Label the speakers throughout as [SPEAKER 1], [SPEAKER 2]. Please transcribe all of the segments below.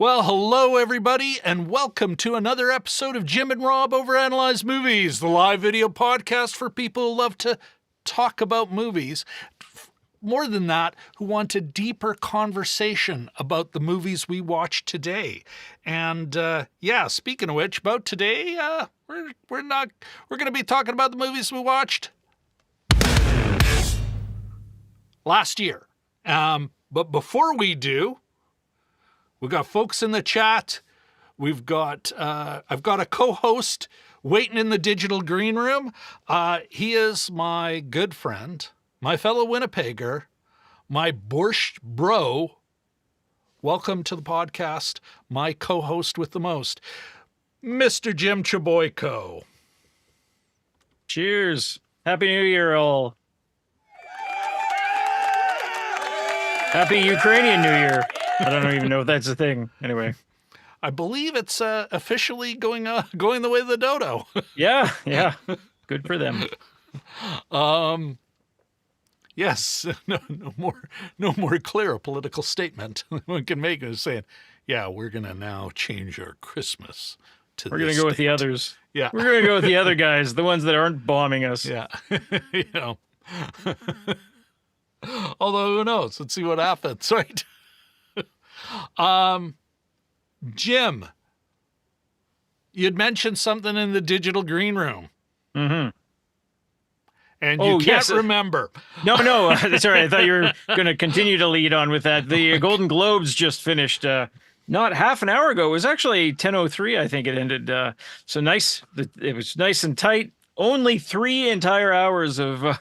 [SPEAKER 1] Well, hello everybody, and welcome to another episode of Jim and Rob Overanalyze Movies, the live video podcast for people who love to talk about movies. More than that, who want a deeper conversation about the movies we watch today. And speaking of which, about today, we're going to be talking about the movies we watched last year. But before we do, we've got folks in the chat. I've got a co-host waiting in the digital green room. He is my good friend, my fellow Winnipegger, my borscht bro. Welcome to the podcast, my co-host with the most, Mr. Jim Chaboyko.
[SPEAKER 2] Cheers. Happy New Year, all. Happy Ukrainian New Year. I don't even know if that's a thing. Anyway.
[SPEAKER 1] I believe it's officially going the way of the dodo.
[SPEAKER 2] Yeah. Good for them.
[SPEAKER 1] Yes, no more clear a political statement one can make is saying, yeah, we're going to now change our Christmas to
[SPEAKER 2] We're going to go with the others.
[SPEAKER 1] Yeah.
[SPEAKER 2] We're going to go with the other guys, the ones that aren't bombing us.
[SPEAKER 1] Yeah. Although, who knows? Let's see what happens, right? Jim, you'd mentioned something in the digital green room.
[SPEAKER 2] Mm-hmm.
[SPEAKER 1] And you can't remember.
[SPEAKER 2] No, that's all right. I thought you were going to continue to lead on with that. The Golden Globes just finished not half an hour ago. It was actually 10:03, I think it ended. So nice. It was nice and tight. Only 3 entire hours of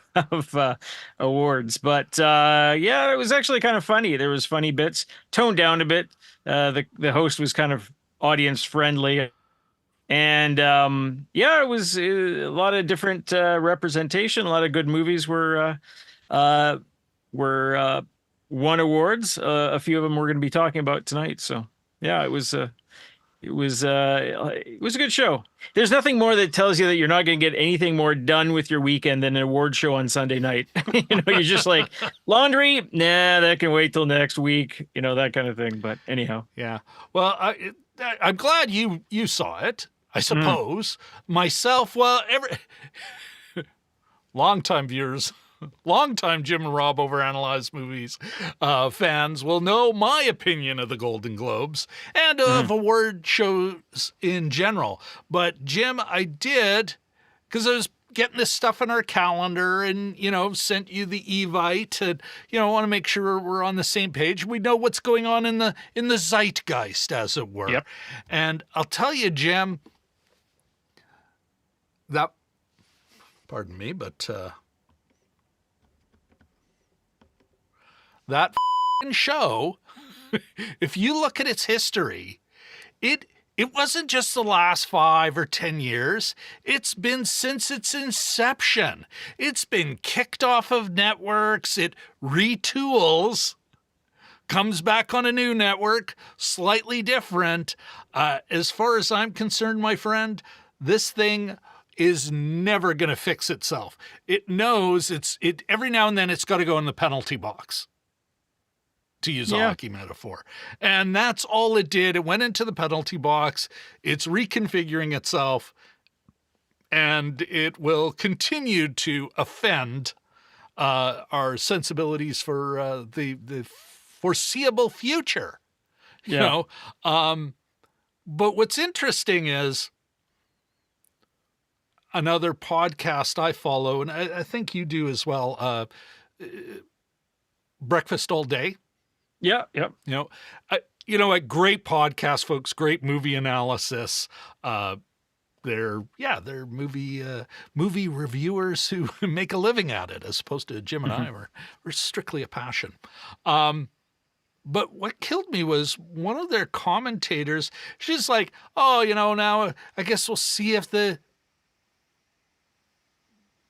[SPEAKER 2] awards. But it was actually kind of funny. There was funny bits, toned down a bit. The host was kind of audience friendly. And it was a lot of different representation. A lot of good movies were won awards. A few of them we're going to be talking about tonight. So yeah, it was a good show. There's nothing more that tells you that you're not going to get anything more done with your weekend than an award show on Sunday night. You're just like, laundry, nah, that can wait till next week. that kind of thing. But anyhow,
[SPEAKER 1] yeah. Well, I'm glad you saw it. I suppose myself. Well, longtime viewers, longtime Jim and Rob Overanalyze Movies fans will know my opinion of the Golden Globes and of award shows in general. But Jim, I did, because I was getting this stuff in our calendar and, sent you the Evite and, want to make sure we're on the same page. We know what's going on in the zeitgeist, as it were.
[SPEAKER 2] Yep.
[SPEAKER 1] And I'll tell you, Jim, pardon me, but that show, if you look at its history, it wasn't just the last 5 or 10 years. It's been since its inception. It's been kicked off of networks. It retools, comes back on a new network, slightly different. As far as I'm concerned, my friend, this thing is never going to fix itself. It knows it every now and then it's got to go in the penalty box, to use a hockey metaphor. And that's all it did. It went into the penalty box. It's reconfiguring itself, and it will continue to offend our sensibilities for the foreseeable future. But what's interesting is another podcast I follow, and I think you do as well, Breakfast All Day.
[SPEAKER 2] Yeah.
[SPEAKER 1] A great podcast, folks. Great movie analysis. They're movie reviewers who make a living at it, as opposed to Jim and I. We're strictly a passion. But what killed me was one of their commentators. She's like, "Oh, now I guess we'll see if the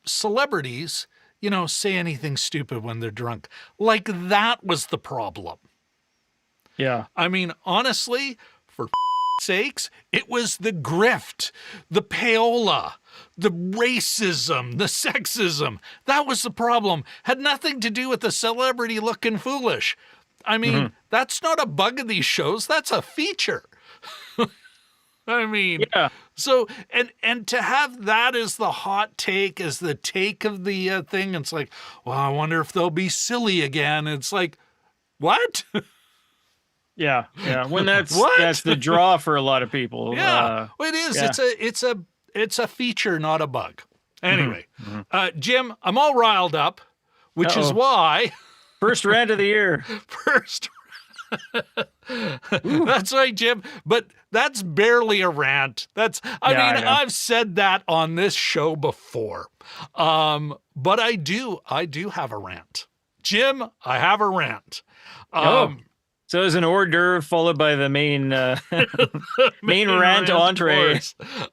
[SPEAKER 1] celebrities, say anything stupid when they're drunk." Like that was the problem.
[SPEAKER 2] Yeah.
[SPEAKER 1] I mean, honestly, for sakes, it was the grift, the payola, the racism, the sexism. That was the problem. Had nothing to do with the celebrity looking foolish. I mean, that's not a bug of these shows. That's a feature. I mean,
[SPEAKER 2] Yeah.
[SPEAKER 1] so, and to have that as the hot take, as the take of the thing, it's like, well, I wonder if they'll be silly again. It's like, what?
[SPEAKER 2] Yeah. Yeah. When that's
[SPEAKER 1] What?
[SPEAKER 2] the draw for a lot of people.
[SPEAKER 1] Yeah, well, it is.
[SPEAKER 2] Yeah.
[SPEAKER 1] It's a feature, not a bug.
[SPEAKER 2] Mm-hmm.
[SPEAKER 1] Anyway, Jim, I'm all riled up, which is why
[SPEAKER 2] First rant of the year.
[SPEAKER 1] first. That's right, Jim. But that's barely a rant. I mean, I've said that on this show before. But I do have a rant. Jim, I have a rant.
[SPEAKER 2] So as an hors d'oeuvre followed by the main main rant entree.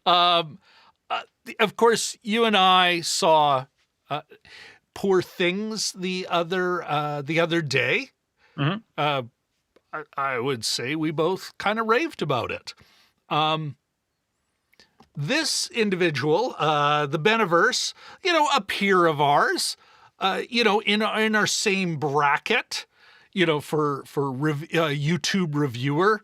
[SPEAKER 1] Of course, you and I saw Poor Things the other day.
[SPEAKER 2] Mm-hmm.
[SPEAKER 1] I would say we both kind of raved about it. This individual, the Beneverse, a peer of ours, in our same bracket, for YouTube reviewer,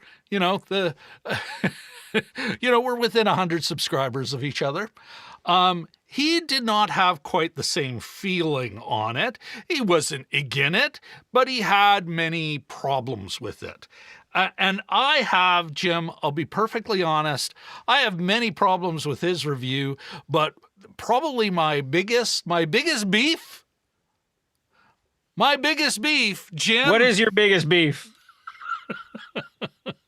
[SPEAKER 1] we're within 100 subscribers of each other. He did not have quite the same feeling on it. He wasn't against it, but he had many problems with it. And I have, Jim, I'll be perfectly honest, I have many problems with his review, but probably my biggest beef, Jim.
[SPEAKER 2] What is your biggest beef?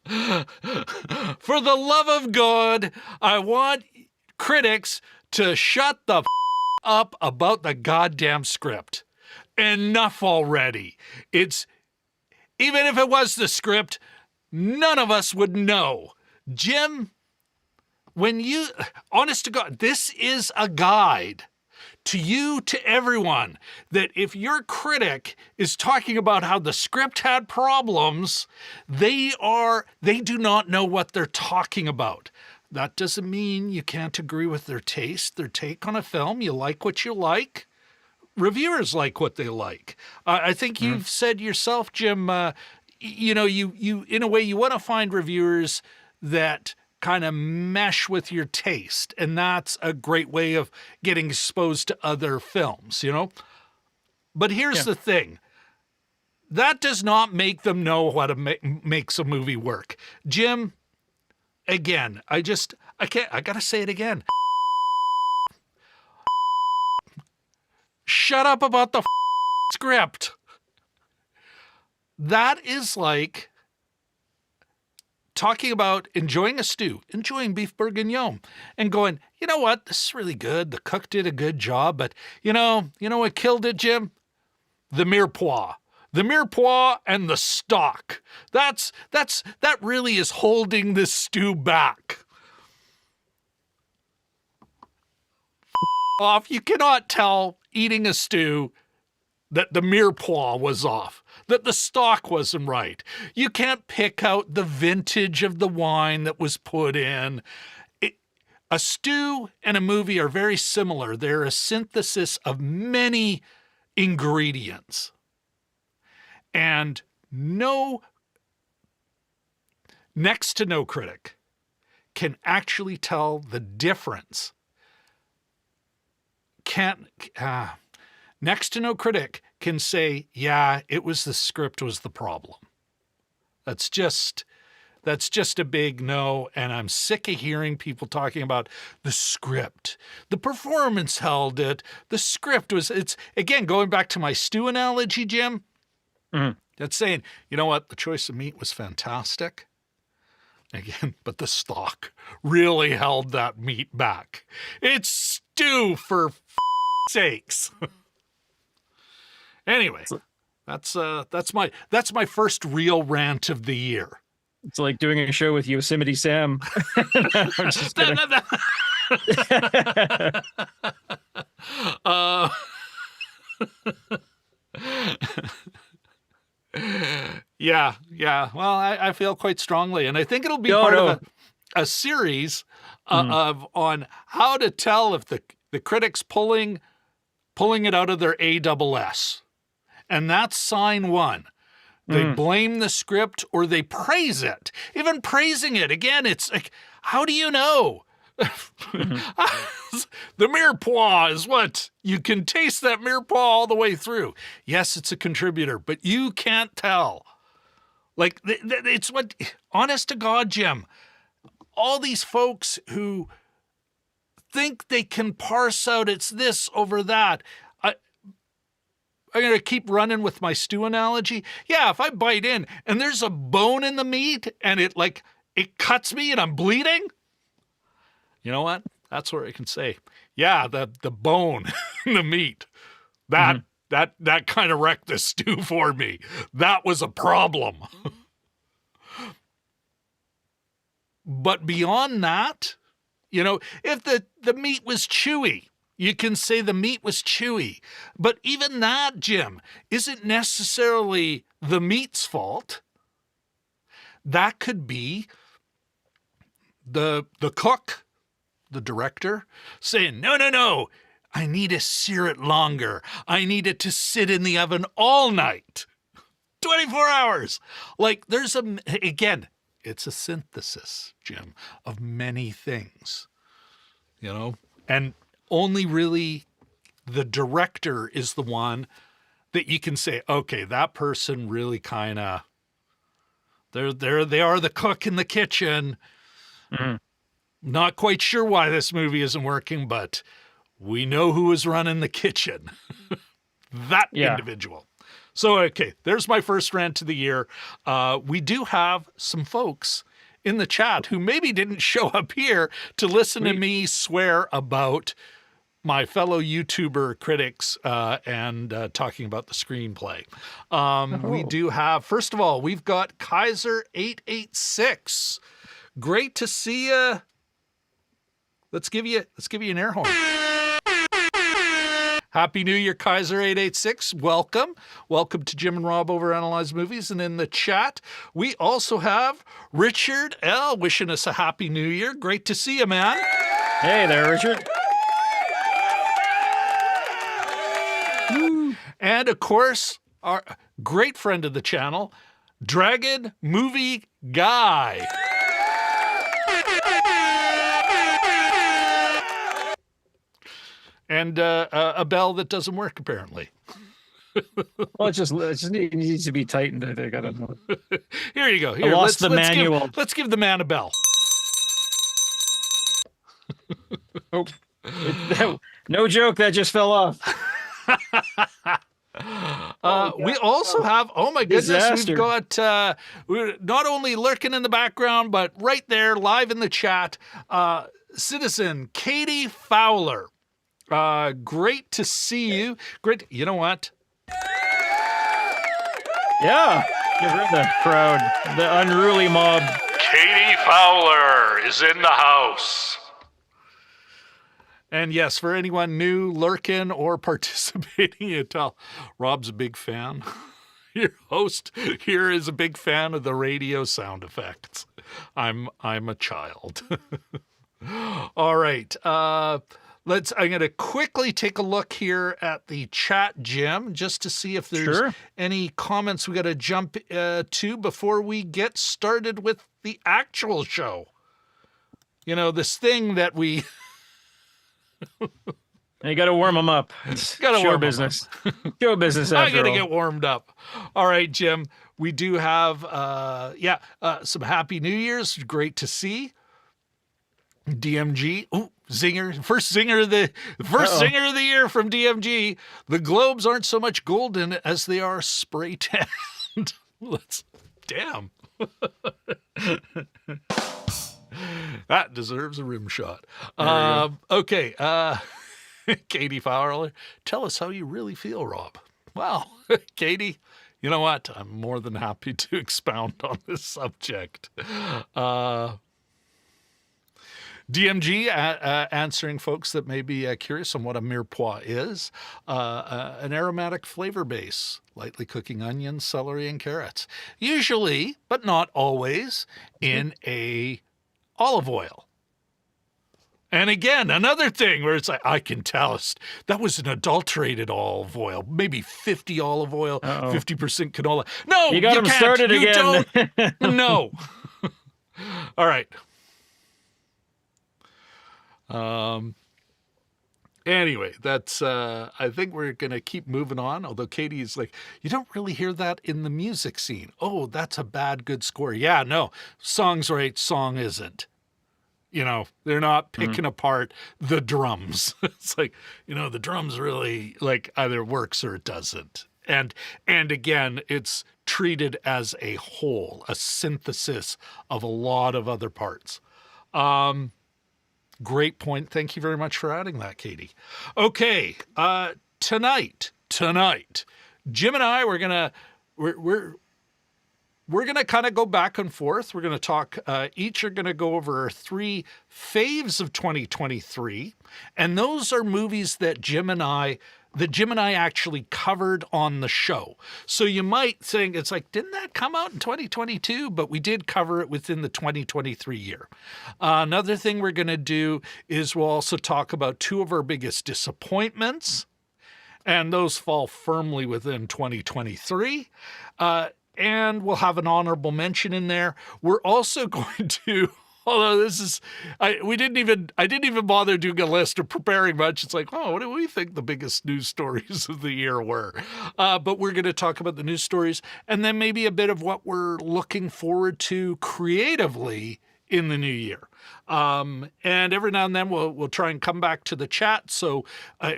[SPEAKER 1] For the love of God, I want critics to shut the up about the goddamn script. Enough already. Even if it was the script, none of us would know. Jim, honest to God, this is a guide to you, to everyone, that if your critic is talking about how the script had problems, they do not know what they're talking about. That doesn't mean you can't agree with their taste, their take on a film. You like what you like. Reviewers like what they like. I think you've said yourself, Jim, you in a way, you want to find reviewers that kind of mesh with your taste. And that's a great way of getting exposed to other films, But here's the thing. That does not make them know how to makes a movie work. Jim, again, I gotta say it again. Shut up about the script. That is like talking about enjoying a stew, enjoying beef bourguignon, and going, you know what, this is really good. The cook did a good job, but you know what killed it, Jim? The mirepoix. The mirepoix and the stock. That really is holding this stew back. Off. You cannot tell eating a stew that the mirepoix was off, that the stock wasn't right. You can't pick out the vintage of the wine that was put in. A stew and a movie are very similar. They're a synthesis of many ingredients. And next to no critic can actually tell the difference. Next to no critic can say, yeah, it was the script was the problem. That's just a big no, and I'm sick of hearing people talking about the script. The performance held it. The script it's again, going back to my stew analogy, Jim. Mm-hmm. That's saying, you know what? The choice of meat was fantastic. Again, but the stock really held that meat back. It's stew, for sakes. Anyway, that's my first real rant of the year.
[SPEAKER 2] It's like doing a show with Yosemite Sam. I'm just kidding.
[SPEAKER 1] Yeah. Well, I feel quite strongly, and I think it'll be part of a series on how to tell if the critics pulling it out of their ASS. And that's sign one. They blame the script or they praise it. Even praising it, again, it's like, how do you know? The mirepoix is what? You can taste that mirepoix all the way through. Yes, it's a contributor, but you can't tell. Like, it's what, honest to God, Jim, all these folks who think they can parse out it's this over that. I'm going to keep running with my stew analogy. Yeah, if I bite in and there's a bone in the meat and it cuts me and I'm bleeding, you know what? That's where I can say, yeah, the bone in the meat, that kind of wrecked the stew for me. That was a problem. But beyond that, you know, if the meat was chewy, you can say the meat was chewy. But even that, Jim, isn't necessarily the meat's fault. That could be the cook, the director, saying, no, I need to sear it longer. I need it to sit in the oven all night. 24 hours. Like, again, it's a synthesis, Jim, of many things, you know, and only really the director is the one that you can say, okay, that person really kind of, they are the cook in the kitchen. Not quite sure why this movie isn't working, but we know who is running the kitchen. That individual. So, okay, there's my first rant of the year. We do have some folks in the chat who maybe didn't show up here to listen to me swear about my fellow YouTuber critics and talking about the screenplay. We do have, first of all, we've got Kaiser886. Great to see you. Let's give you an air horn. Happy New Year, Kaiser886. Welcome. Welcome to Jim and Rob Overanalyze Movies. And in the chat, we also have Richard L. wishing us a Happy New Year. Great to see you, man.
[SPEAKER 2] Hey there, Richard.
[SPEAKER 1] And of course, our great friend of the channel, Dragon Movie Guy. And a bell that doesn't work, apparently.
[SPEAKER 2] Well, it just needs to be tightened, I think. I don't know.
[SPEAKER 1] Here you go. Here,
[SPEAKER 2] I lost the manual.
[SPEAKER 1] Let's give the man a bell.
[SPEAKER 2] No joke, that just fell off.
[SPEAKER 1] We also have, oh my goodness,
[SPEAKER 2] Disaster.
[SPEAKER 1] we've got, we're not only lurking in the background, but right there, live in the chat, citizen Katie Fowler. Great to see you. Great. You know what?
[SPEAKER 2] Yeah. You heard the crowd, the unruly mob.
[SPEAKER 1] Katie Fowler is in the house. And yes, for anyone new, lurking, or participating, you tell Rob's a big fan. Your host here is a big fan of the radio sound effects. I'm a child. All right. I'm going to quickly take a look here at the chat, Jim, just to see if there's any comments we got to jump to before we get started with the actual show. You know, this thing that we...
[SPEAKER 2] You got to warm them up. It's show business. Show business after
[SPEAKER 1] I got to
[SPEAKER 2] all.
[SPEAKER 1] get warmed up. All right, Jim. We do have, some Happy New Year's. Great to see. DMG. Ooh, zinger. First zinger of the year from DMG. The globes aren't so much golden as they are spray tanned. Damn. That deserves a rim shot. Okay. Katie Fowler, tell us how you really feel, Rob. Well, Katie, you know what? I'm more than happy to expound on this subject. DMG answering folks that may be curious on what a mirepoix is. An aromatic flavor base, lightly cooking onions, celery, and carrots. Usually, but not always, in a olive oil. And again, another thing where it's like, I can tell that was an adulterated olive oil, maybe 50 olive oil,
[SPEAKER 2] Uh-oh.
[SPEAKER 1] 50% canola. No,
[SPEAKER 2] You got him
[SPEAKER 1] can't.
[SPEAKER 2] started
[SPEAKER 1] You
[SPEAKER 2] again.
[SPEAKER 1] don't. No. All right. Anyway, that's I think we're gonna keep moving on. Although Katie's like, you don't really hear that in the music scene. Oh, that's a bad good score. Yeah, no, song's right, song isn't. You know, they're not picking apart the drums. It's like, you know, the drums really like either works or it doesn't. And again, it's treated as a whole, a synthesis of a lot of other parts. Great point. Thank you very much for adding that, Katie. Okay, tonight, Jim and I we're gonna kind of go back and forth. We're gonna talk. Each are gonna go over our 3 faves of 2023, and those are movies that Jim and I actually covered on the show. So you might think it's like, didn't that come out in 2022? But we did cover it within the 2023 year. Another thing we're gonna do is we'll also talk about 2 of our biggest disappointments, and those fall firmly within 2023. And we'll have an honorable mention in there. We're also going to, although this is, I didn't even bother doing a list or preparing much. It's like, oh, what do we think the biggest news stories of the year were? But we're going to talk about the news stories and then maybe a bit of what we're looking forward to creatively in the new year. And every now and then we'll try and come back to the chat. So,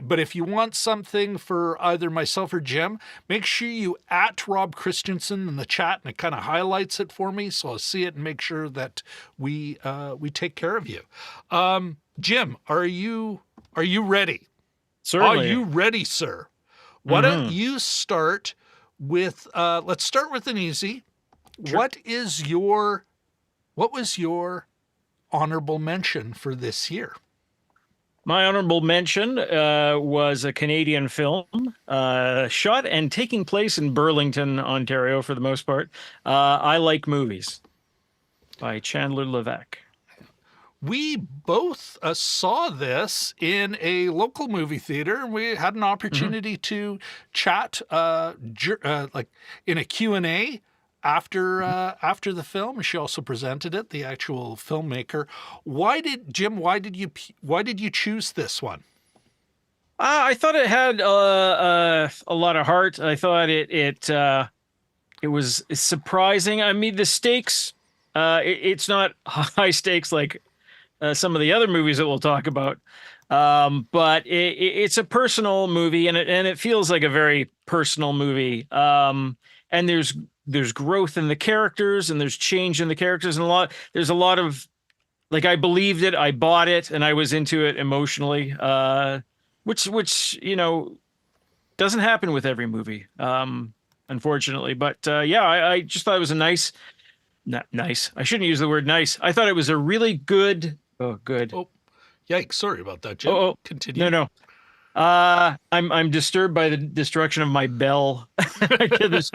[SPEAKER 1] but if you want something for either myself or Jim, make sure you @ Rob Christensen in the chat, and it kind of highlights it for me, so I'll see it and make sure that we take care of you. Jim, are you ready?
[SPEAKER 2] Certainly.
[SPEAKER 1] Are you ready, sir? Why don't you start with? Let's start with an easy.
[SPEAKER 2] Sure.
[SPEAKER 1] What was your honorable mention for this year?
[SPEAKER 2] My honorable mention was a Canadian film shot and taking place in Burlington, Ontario, for the most part. I Like Movies by Chandler Levesque.
[SPEAKER 1] We both saw this in a local movie theater, and we had an opportunity to chat like in a Q&A after the film. She also presented it, the actual filmmaker. Why did you choose this one?
[SPEAKER 2] I thought it had a lot of heart. I thought it was surprising. I mean, the stakes, it's not high stakes like some of the other movies that we'll talk about. But it's a personal movie, and it feels like a very personal movie. And there's growth in the characters, and there's change in the characters, and there's a lot of, like, I believed it, I bought it, and I was into it emotionally, which you know, doesn't happen with every movie, unfortunately. But yeah, I just thought it was nice. I shouldn't use the word nice. I thought it was a really good. Oh, good.
[SPEAKER 1] Oh, yikes! Sorry about that, Jim.
[SPEAKER 2] Oh,
[SPEAKER 1] continue.
[SPEAKER 2] No. I'm disturbed by the destruction of my bell. there's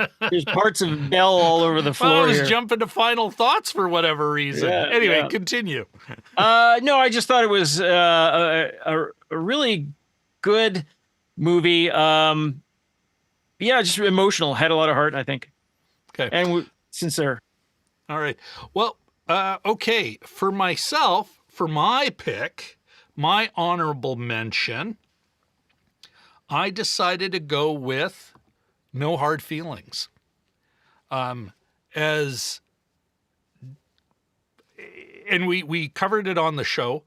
[SPEAKER 2] parts of bell all over the floor.
[SPEAKER 1] I was
[SPEAKER 2] here.
[SPEAKER 1] jumping to final thoughts for whatever reason.
[SPEAKER 2] Yeah,
[SPEAKER 1] anyway, continue.
[SPEAKER 2] No, I just thought it was a really good movie. Yeah, just emotional. Had a lot of heart, I think.
[SPEAKER 1] Okay.
[SPEAKER 2] And sincere.
[SPEAKER 1] All right. Well, okay. For myself, for my pick, my honorable mention, I decided to go with No Hard Feelings. And we covered it on the show.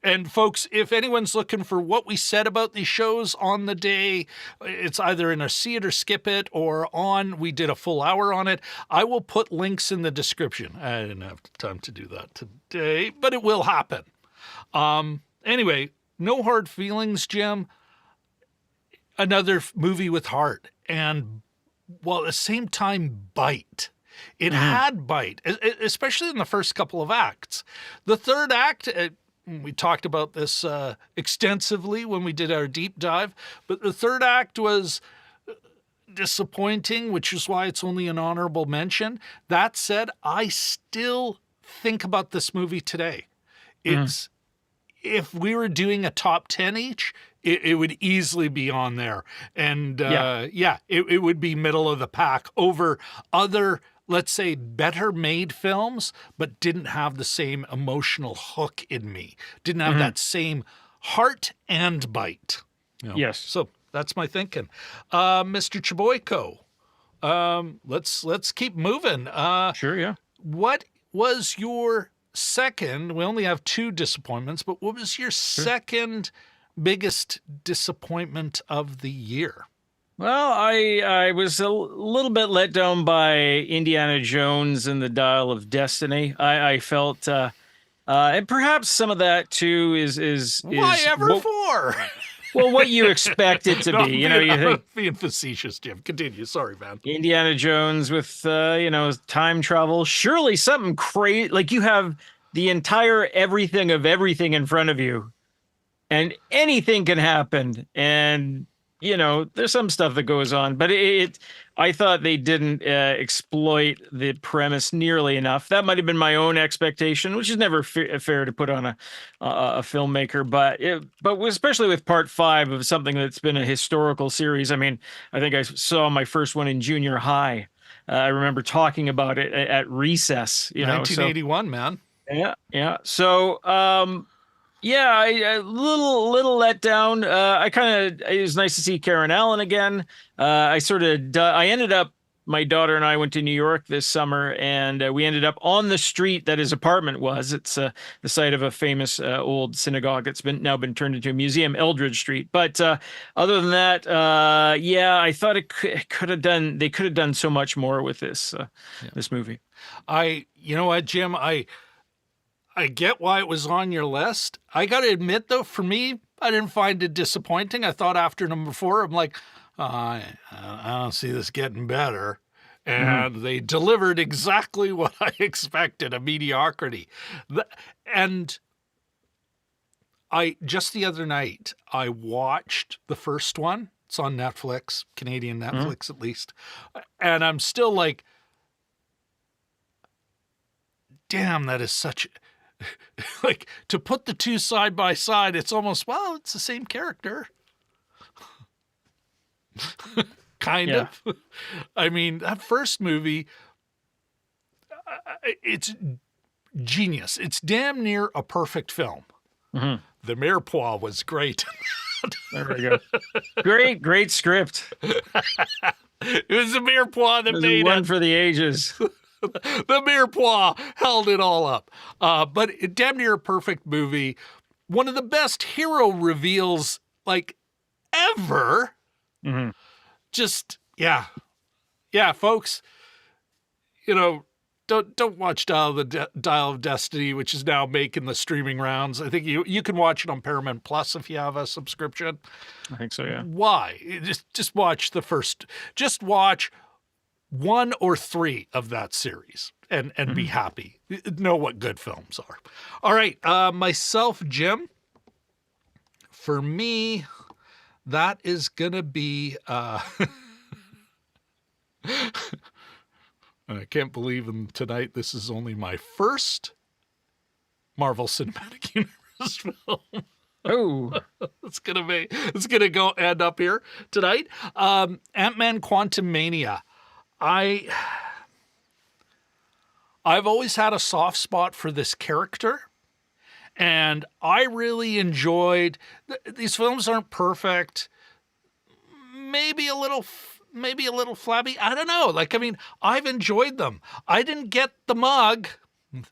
[SPEAKER 1] And folks, if anyone's looking for what we said about these shows on the day, it's either in a see it or skip it, or we did a full hour on it. I will put links in the description. I didn't have time to do that today, but it will happen. Anyway, No Hard Feelings, Jim. Another movie with heart, and while at the same time bite. It had bite, especially in the first couple of acts. The third act, we talked about this extensively when we did our deep dive, but the third act was disappointing, which is why it's only an honorable mention. That said, I still think about this movie today. if we were doing a top 10 each, it would easily be on there. And it would be middle of the pack over other, let's say, better made films, but didn't have the same emotional hook in me, didn't have that same heart and bite.
[SPEAKER 2] Yes.
[SPEAKER 1] So that's my thinking. Mr. Chaboyko, let's keep moving.
[SPEAKER 2] Sure, yeah.
[SPEAKER 1] What was your second? We only have 2 disappointments, but what was your second biggest disappointment of the year?
[SPEAKER 2] Well, I was a little bit let down by Indiana Jones and the Dial of Destiny. I felt, and perhaps some of that too is
[SPEAKER 1] Why ever for?
[SPEAKER 2] Well, what you expect it to
[SPEAKER 1] No,
[SPEAKER 2] be. You know, you think
[SPEAKER 1] being facetious, Jim. Continue. Sorry, man.
[SPEAKER 2] Indiana Jones with time travel. Surely something crazy, like you have the entire everything of everything in front of you, and anything can happen. And there's some stuff that goes on, but I thought they didn't exploit the premise nearly enough. That might have been my own expectation, which is never fair to put on a filmmaker. But especially with part 5 of something that's been a historical series. I mean, I think I saw my first one in junior high. I remember talking about it at recess.
[SPEAKER 1] 1981, man.
[SPEAKER 2] Yeah. So, a little let down. It was nice to see Karen Allen again. I ended up, my daughter and I went to New York this summer, and we ended up on the street that his apartment was. It's the site of a famous old synagogue that's now been turned into a museum, Eldridge Street. But other than that, I thought they could have done so much more with this movie.
[SPEAKER 1] You know what, Jim? I get why it was on your list. I got to admit, though, for me, I didn't find it disappointing. I thought after number 4, I'm like, I don't see this getting better. And they delivered exactly what I expected, a mediocrity. And just the other night, I watched the first one. It's on Netflix, Canadian Netflix at least. And I'm still like, damn, that is such... like, to put the 2 side by side, it's almost, well, it's the same character. kind of. I mean, that first movie, it's genius. It's damn near a perfect film. The Mirepoix was great.
[SPEAKER 2] There we go. Great script.
[SPEAKER 1] It was the Mirepoix that made
[SPEAKER 2] one
[SPEAKER 1] it.
[SPEAKER 2] For the ages.
[SPEAKER 1] The Mirepoix held it all up. But damn near a perfect movie. One of the best hero reveals, like, ever. Just, yeah, folks, don't watch Dial of Destiny, which is now making the streaming rounds. I think you can watch it on Paramount Plus if you have a subscription.
[SPEAKER 2] I think so, yeah.
[SPEAKER 1] Why? Just watch just watch 1 or 3 of that series and be happy. Know what good films are. All right. Myself, Jim, for me, that is going to be, I can't believe tonight this is only my first Marvel Cinematic Universe film.
[SPEAKER 2] Oh,
[SPEAKER 1] it's gonna go end up here tonight. Ant-Man Quantumania. I've always had a soft spot for this character, and I really enjoyed. These films aren't perfect. Maybe a little flabby. I don't know. I've enjoyed them. I didn't get the mug,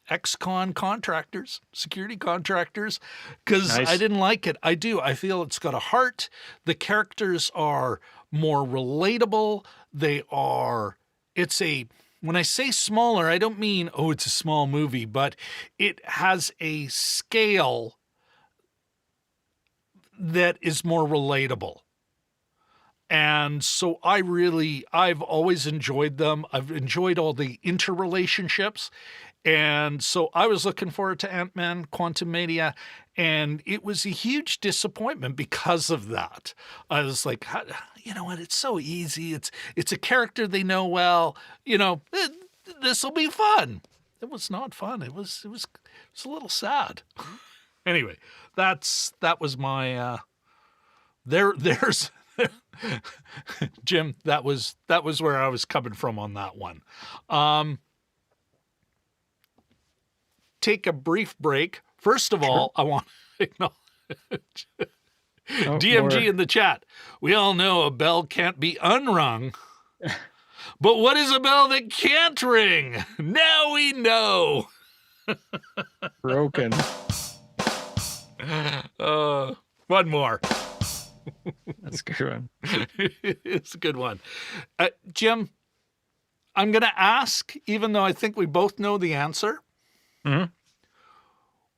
[SPEAKER 1] ex-con contractors, security contractors, because I didn't like it. I do. I feel it's got a heart. The characters are more relatable. When I say smaller, I don't mean, it's a small movie, but it has a scale that is more relatable. And so I've always enjoyed them. I've enjoyed all the interrelationships. And so I was looking forward to Ant-Man Quantumania, and it was a huge disappointment because of that. I was like, you know what? It's so easy. It's a character they know well. This will be fun. It was not fun. It was a little sad. Anyway, that was my there's Jim, that was where I was coming from on that one. Take a brief break. First of all, I want to acknowledge DMG in the chat. We all know a bell can't be unrung. But what is a bell that can't ring? Now we know.
[SPEAKER 2] Broken.
[SPEAKER 1] One more.
[SPEAKER 2] That's a good one.
[SPEAKER 1] It's a good one. Jim, I'm going to ask, even though I think we both know the answer.
[SPEAKER 2] Mm-hmm.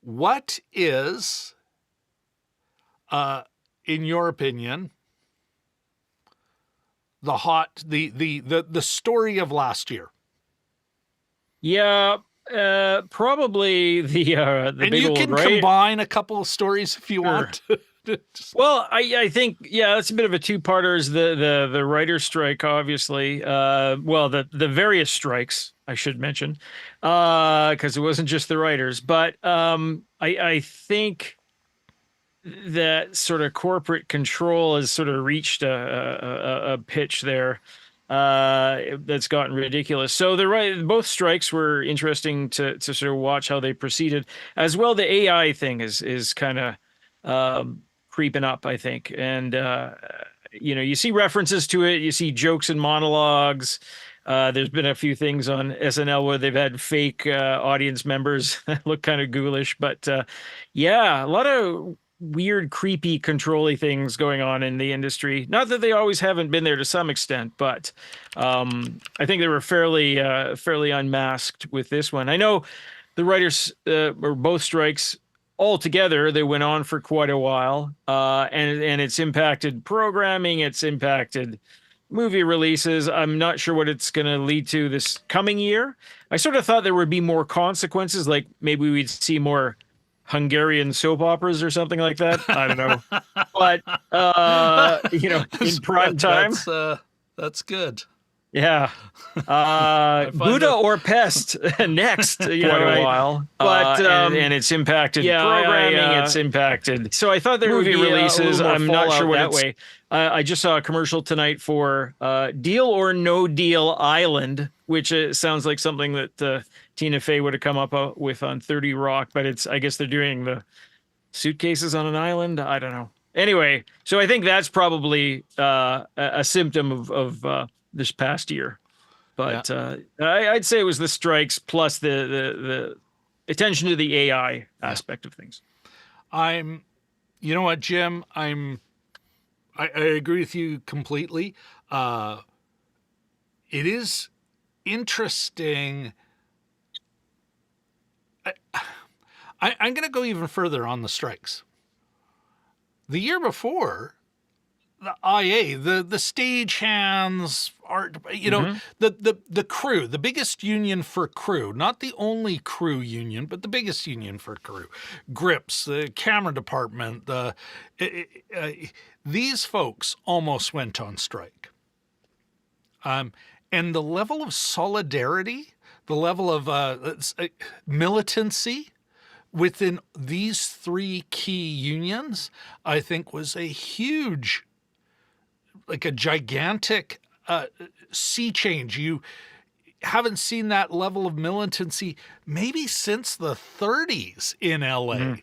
[SPEAKER 1] What is, in your opinion, the story of last year?
[SPEAKER 2] Yeah, probably the
[SPEAKER 1] And
[SPEAKER 2] big
[SPEAKER 1] you
[SPEAKER 2] old
[SPEAKER 1] can
[SPEAKER 2] right.
[SPEAKER 1] combine a couple of stories if you want.
[SPEAKER 2] Well, I think that's a bit of a two-parter. Is the writer's strike, obviously. Well, the various strikes I should mention, because it wasn't just the writers. But I think that sort of corporate control has sort of reached a pitch there that's gotten ridiculous. So both strikes were interesting to sort of watch how they proceeded. As well, the AI thing is kind of creeping up, I think. And you see references to it, you see jokes and monologues. There's been a few things on SNL where they've had fake audience members that look kind of ghoulish, but yeah, a lot of weird, creepy, controlly things going on in the industry. Not that they always haven't been there to some extent, but I think they were fairly unmasked with this one. I know the writers or both strikes altogether, they went on for quite a while, and it's impacted programming, it's impacted movie releases. I'm not sure what it's going to lead to this coming year. I sort of thought there would be more consequences, like maybe we'd see more Hungarian soap operas or something like that. I don't know. But, in prime time.
[SPEAKER 1] That's good.
[SPEAKER 2] Yeah. Buddha or Pest next, quite a while. But, and it's impacted programming, it's impacted. So I thought there would be releases. I'm not sure what that way. I just saw a commercial tonight for Deal or No Deal Island, which sounds like something that Tina Fey would have come up with on 30 Rock, but I guess they're doing the suitcases on an island. I don't know. Anyway, so I think that's probably a symptom of this past year. But yeah. I'd say it was the strikes plus the attention to the AI aspect of things.
[SPEAKER 1] You know what, Jim? I agree with you completely. It is interesting. I'm going to go even further on the strikes. The year before, the IA, the stagehands, the crew, the biggest union for crew, not the only crew union, but the biggest union for crew, grips, the camera department, these folks almost went on strike. And the level of solidarity, the level of militancy within these three key unions, I think was a huge, like a gigantic sea change. You haven't seen that level of militancy maybe since the 30s in LA.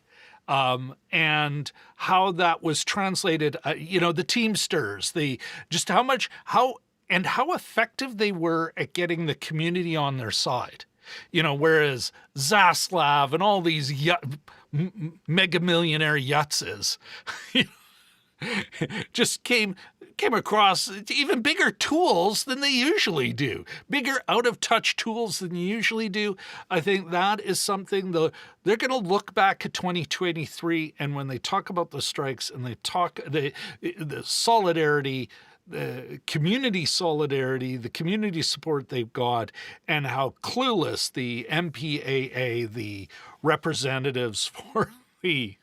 [SPEAKER 1] And how that was translated, the Teamsters, how effective they were at getting the community on their side. Whereas Zaslav and all these mega millionaire yutzes just came across even bigger tools than they usually do, bigger out-of-touch tools than you usually do. I think that is something they're going to look back at 2023, and when they talk about the strikes and they talk the solidarity, the community solidarity, the community support they've got, and how clueless the MPAA, the representatives for the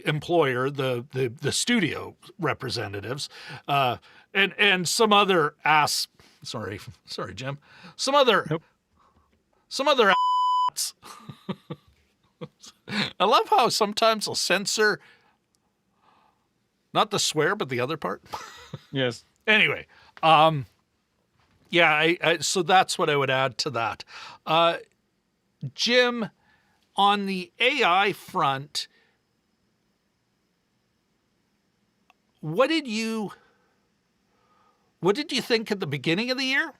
[SPEAKER 1] employer, the studio representatives, and some other sorry, Jim, some other I love how sometimes they'll censor not the swear, but the other part.
[SPEAKER 2] Yes.
[SPEAKER 1] Anyway, yeah, so that's what I would add to that. Jim, on the AI front, what did you think at the beginning of the year?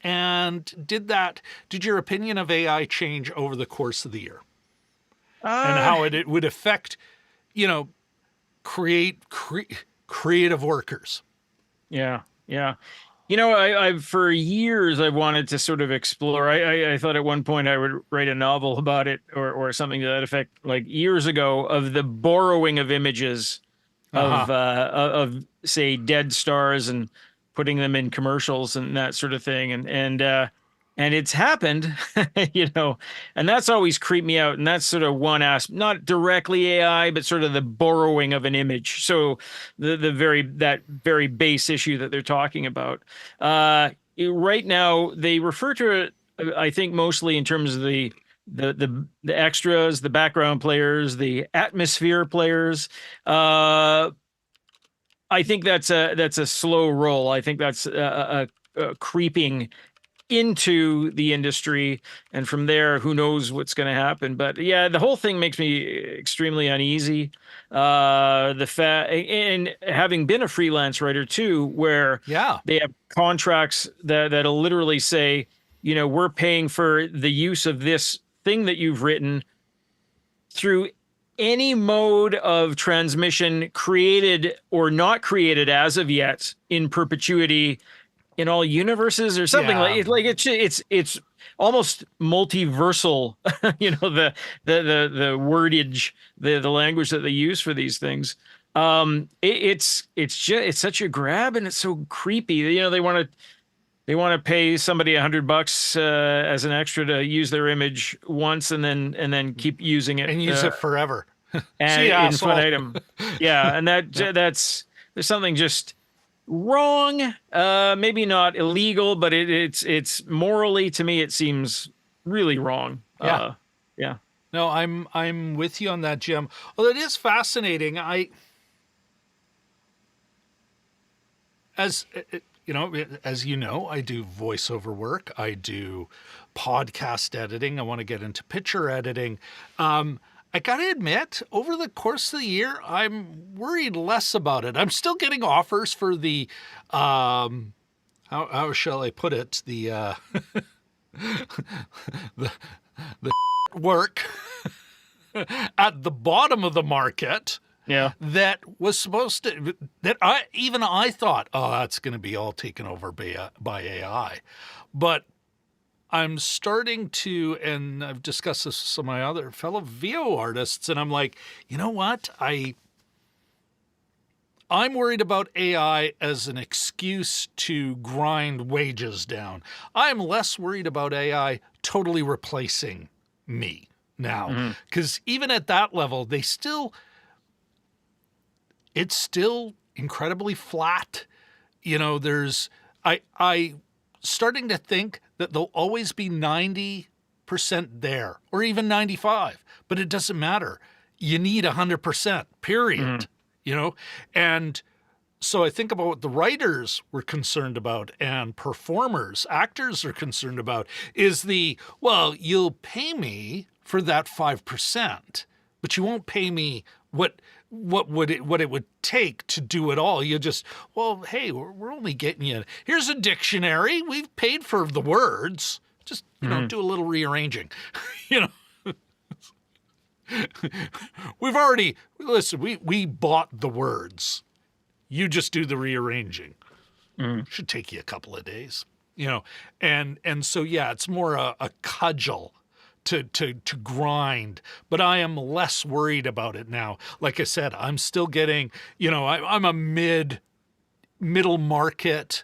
[SPEAKER 1] And did your opinion of AI change over the course of the year? And how it would affect, creative workers?
[SPEAKER 2] Yeah, yeah. You know, I for years I've wanted to sort of explore. I thought at one point I would write a novel about it or something to that effect, like years ago, of the borrowing of images
[SPEAKER 1] Uh-huh.
[SPEAKER 2] of say dead stars and putting them in commercials and that sort of thing. And it's happened, you know, and that's always creeped me out. And that's sort of one aspect, not directly AI, but sort of the borrowing of an image. So that very base issue that they're talking about. Right now, they refer to it, I think, mostly in terms of the extras, the background players, the atmosphere players. I think that's a slow roll. I think that's a creeping into the industry, and from there, who knows what's going to happen. But yeah, the whole thing makes me extremely uneasy. And having been a freelance writer too, where
[SPEAKER 1] Yeah.
[SPEAKER 2] they have contracts that'll literally say, you know, we're paying for the use of this thing that you've written through any mode of transmission, created or not created as of yet, in perpetuity in all universes or something.
[SPEAKER 1] Yeah.
[SPEAKER 2] Like it's almost multiversal. You know, the wordage, the language that they use for these things. It's such a grab, and it's so creepy. You know, they want to pay somebody $100 as an extra to use their image once, and then keep using it
[SPEAKER 1] And use it forever.
[SPEAKER 2] and
[SPEAKER 1] See, asshole.
[SPEAKER 2] infinitum. Yeah, and that's there's something just wrong. Maybe not illegal, but it's morally, to me, it seems really wrong.
[SPEAKER 1] Yeah.
[SPEAKER 2] Yeah.
[SPEAKER 1] No, I'm with you on that, Jim. Well, it is fascinating. As as you know, I do voiceover work. I do podcast editing. I want to get into picture editing. I got to admit, over the course of the year, I'm worried less about it. I'm still getting offers for the, how shall I put it, the the work at the bottom of the market.
[SPEAKER 2] Yeah.
[SPEAKER 1] That was supposed to, that I thought, oh, that's going to be all taken over by AI. But I'm starting to, and I've discussed this with some of my other fellow VO artists, and I'm like, you know what? I'm worried about AI as an excuse to grind wages down. I'm less worried about AI totally replacing me now. Because even at that level, it's still incredibly flat. You know, I starting to think that there'll always be 90% there, or even 95, but it doesn't matter. You need 100%, period. You know? And so I think about what the writers were concerned about, and performers, actors are concerned about, is well, you'll pay me for that 5%, but you won't pay me what it would take to do it all. You just, well, hey, we're only getting you, here's a dictionary. We've paid for the words. Just, do a little rearranging. We've already, listen, we bought the words. You just do the rearranging. Should take you a couple of days, and so, yeah, it's more a cudgel to grind, but I am less worried about it now. Like I said, I'm still getting, I'm a middle market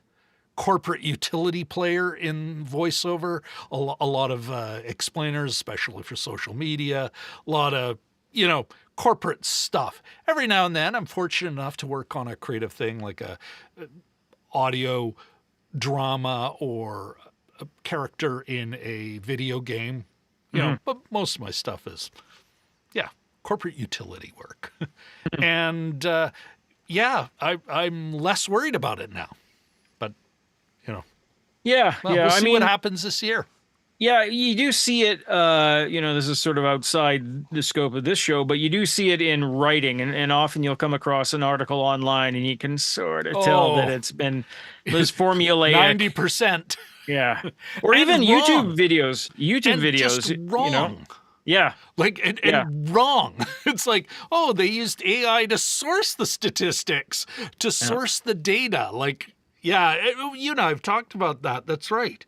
[SPEAKER 1] corporate utility player in voiceover, a lot of explainers, especially for social media, a lot of, corporate stuff. Every now and then I'm fortunate enough to work on a creative thing like a audio drama or a character in a video game. But most of my stuff is yeah, corporate utility work. And I'm less worried about it now. But,
[SPEAKER 2] Yeah,
[SPEAKER 1] well,
[SPEAKER 2] yeah.
[SPEAKER 1] we'll
[SPEAKER 2] I
[SPEAKER 1] see what
[SPEAKER 2] mean,
[SPEAKER 1] happens this year.
[SPEAKER 2] yeah, you do see it. This is sort of outside the scope of this show, but you do see it in writing, and often you'll come across an article online, and you can sort of tell that
[SPEAKER 1] Oh,
[SPEAKER 2] it's been this formulaic.
[SPEAKER 1] 90%.
[SPEAKER 2] Yeah, or even
[SPEAKER 1] And
[SPEAKER 2] YouTube
[SPEAKER 1] wrong.
[SPEAKER 2] videos. YouTube
[SPEAKER 1] And just
[SPEAKER 2] videos.
[SPEAKER 1] wrong.
[SPEAKER 2] Yeah,
[SPEAKER 1] Like,
[SPEAKER 2] yeah,
[SPEAKER 1] and wrong. It's like, oh, they used AI to source the statistics, to
[SPEAKER 2] yeah,
[SPEAKER 1] source the data. Like, yeah, I've talked about that. That's right.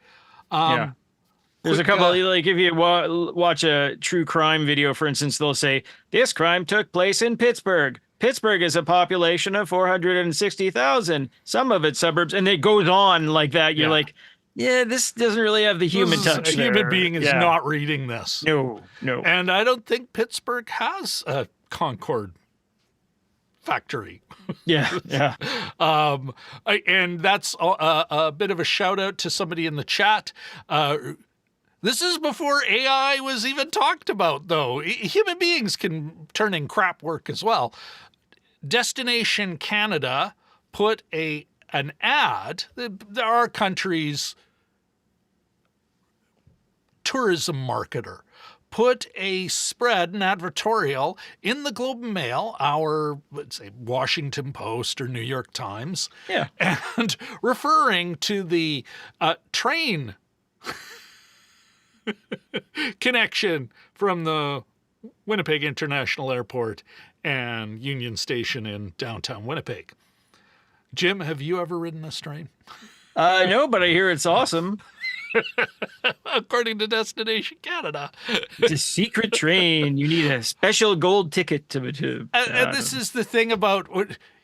[SPEAKER 2] yeah. There's a
[SPEAKER 1] Quick,
[SPEAKER 2] couple, like if you watch a true crime video, for instance, they'll say, this crime took place in Pittsburgh. Pittsburgh is a population of 460,000, some of its suburbs. And it goes on like that. You're
[SPEAKER 1] yeah,
[SPEAKER 2] like, yeah, this doesn't really have the human
[SPEAKER 1] a
[SPEAKER 2] touch
[SPEAKER 1] human
[SPEAKER 2] there.
[SPEAKER 1] being is
[SPEAKER 2] Yeah.
[SPEAKER 1] not reading this.
[SPEAKER 2] No, no.
[SPEAKER 1] And I don't think Pittsburgh has a Concord factory.
[SPEAKER 2] Yeah, yeah.
[SPEAKER 1] And that's a bit of a shout out to somebody in the chat. This is before AI was even talked about, though. Human beings can turn in crap work as well. Destination Canada put an ad. There are countries' tourism marketer put a spread, an advertorial in the Globe and Mail, our, let's say, Washington Post or New York Times,
[SPEAKER 2] Yeah.
[SPEAKER 1] and referring to the train connection from the Winnipeg International Airport and Union Station in downtown Winnipeg. Jim, have you ever ridden this train?
[SPEAKER 2] No, but I hear it's awesome.
[SPEAKER 1] According to Destination Canada.
[SPEAKER 2] It's a secret train. You need a special gold ticket to
[SPEAKER 1] And this is the thing about,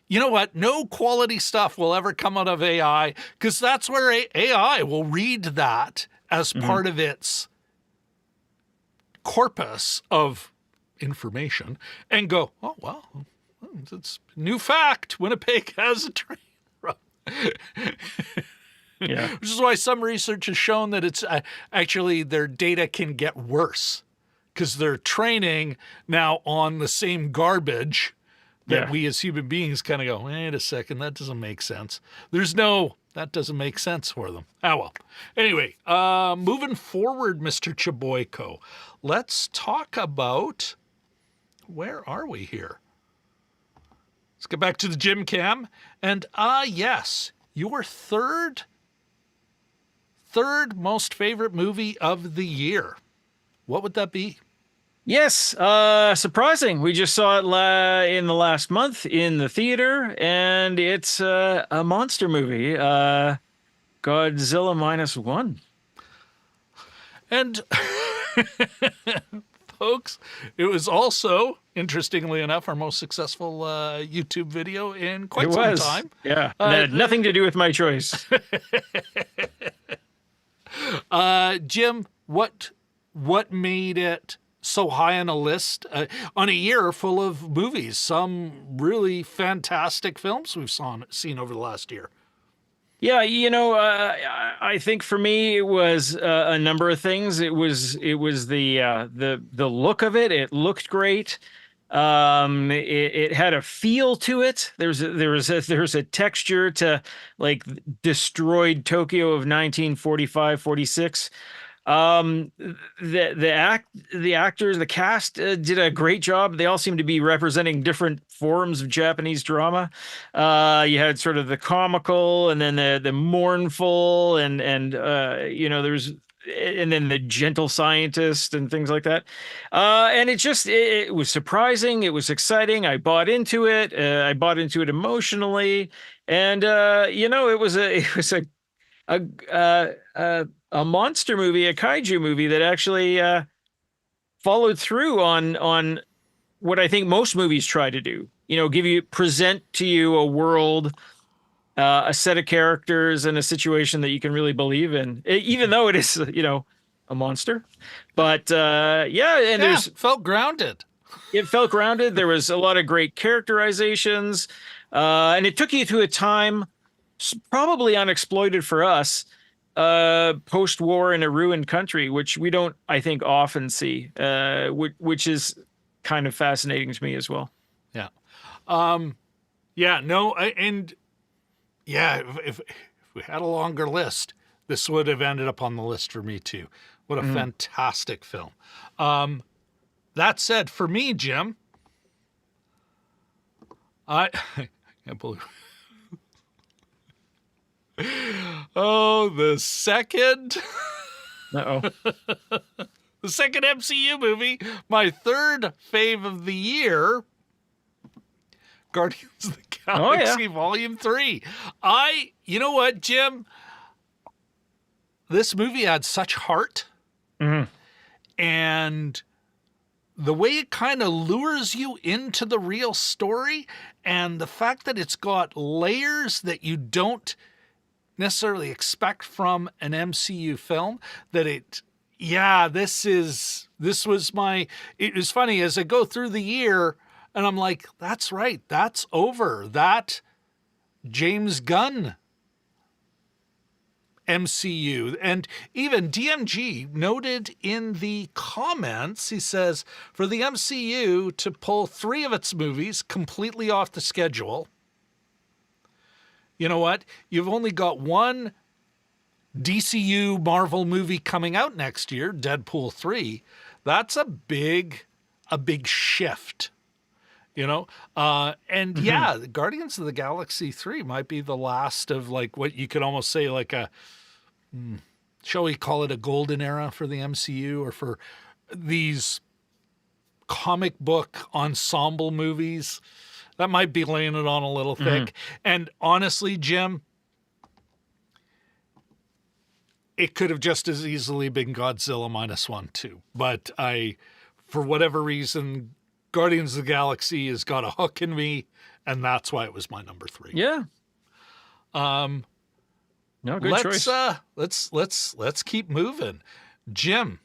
[SPEAKER 1] you know what? No quality stuff will ever come out of AI, because that's where AI will read that as part of its corpus of information and go, oh, well, it's new fact. Winnipeg has a train run.
[SPEAKER 2] Yeah.
[SPEAKER 1] Which is why some research has shown that it's actually their data can get worse because they're training now on the same garbage that we as human beings kind of go, wait a second, that doesn't make sense. That doesn't make sense for them. Ah, well. Anyway, moving forward, Mr. Chaboyko, let's talk about, where are we here? Let's get back to the gym cam. And yes, your third most favorite movie of the year. What would that be?
[SPEAKER 2] Yes, surprising. We just saw it in the last month in the theater, and it's a monster movie, Godzilla -1.
[SPEAKER 1] And folks, it was also, interestingly enough, our most successful YouTube video in quite some time.
[SPEAKER 2] Yeah, it had nothing to do with my choice.
[SPEAKER 1] Jim, what made it so high on a list on a year full of movies? Some really fantastic films we've seen over the last year.
[SPEAKER 2] Yeah, I think for me it was a number of things. It was the look of it. It looked great. It had a feel to it. There's a texture to like destroyed Tokyo of 1945, 46. The actors, the cast did a great job. They all seem to be representing different forms of Japanese drama. You had sort of the comical, and then the mournful, and there's, and then the gentle scientist and things like that. And it was surprising. It was exciting. I bought into it. I bought into it emotionally, and it was a monster movie, a kaiju movie that actually followed through on what I think most movies try to do. Present to you a world, a set of characters, and a situation that you can really believe in, even though it is, a monster. But there's
[SPEAKER 1] felt grounded.
[SPEAKER 2] It felt grounded. There was a lot of great characterizations, and it took you to a time probably unexploited for us, post-war in a ruined country, which we don't, I think, often see, which is kind of fascinating to me as well.
[SPEAKER 1] Yeah. Yeah, no, and yeah, if we had a longer list, this would have ended up on the list for me too. What a fantastic film. That said, for me, Jim, I can't believe. Oh, the second
[SPEAKER 2] Uh-oh.
[SPEAKER 1] the second MCU movie, my third fave of the year, Guardians of the
[SPEAKER 2] Oh, yeah.
[SPEAKER 1] Galaxy Volume 3. You know what, Jim? This movie had such heart, and the way it kind of lures you into the real story, and the fact that it's got layers that you don't necessarily expect from an MCU film, that it was funny as I go through the year and I'm like, that's right, that's over. That James Gunn MCU. And even DMG noted in the comments, he says, for the MCU to pull 3 of its movies completely off the schedule, you know what? You've only got one DCU Marvel movie coming out next year, Deadpool 3. That's a big shift, you know? And yeah, Guardians of the Galaxy 3 might be the last of like what you could almost say like a, shall we call it a golden era for the MCU, or for these comic book ensemble movies. That might be laying it on a little thick. And honestly, Jim, it could have just as easily been Godzilla -1 too. But for whatever reason, Guardians of the Galaxy has got a hook in me, and that's why it was my number 3.
[SPEAKER 2] Yeah. No, good choice.
[SPEAKER 1] Let's keep moving. Jim,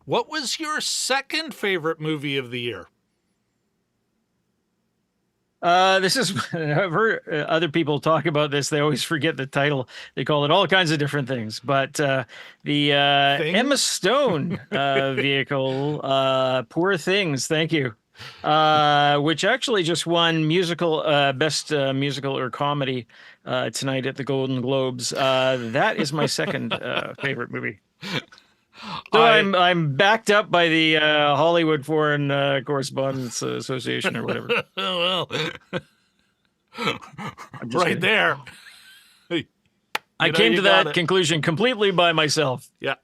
[SPEAKER 1] what was your second favorite movie of the year?
[SPEAKER 2] This is, I've heard other people talk about this. They always forget the title. They call it all kinds of different things. But the Emma Stone vehicle, Poor Things, thank you, which actually just won musical, best musical or comedy tonight at the Golden Globes. That is my second favorite movie. So I'm backed up by the Hollywood Foreign Correspondents Association or whatever.
[SPEAKER 1] Well,
[SPEAKER 2] I'm just
[SPEAKER 1] right
[SPEAKER 2] kidding.
[SPEAKER 1] there.
[SPEAKER 2] I came to that conclusion completely by myself.
[SPEAKER 1] Yeah.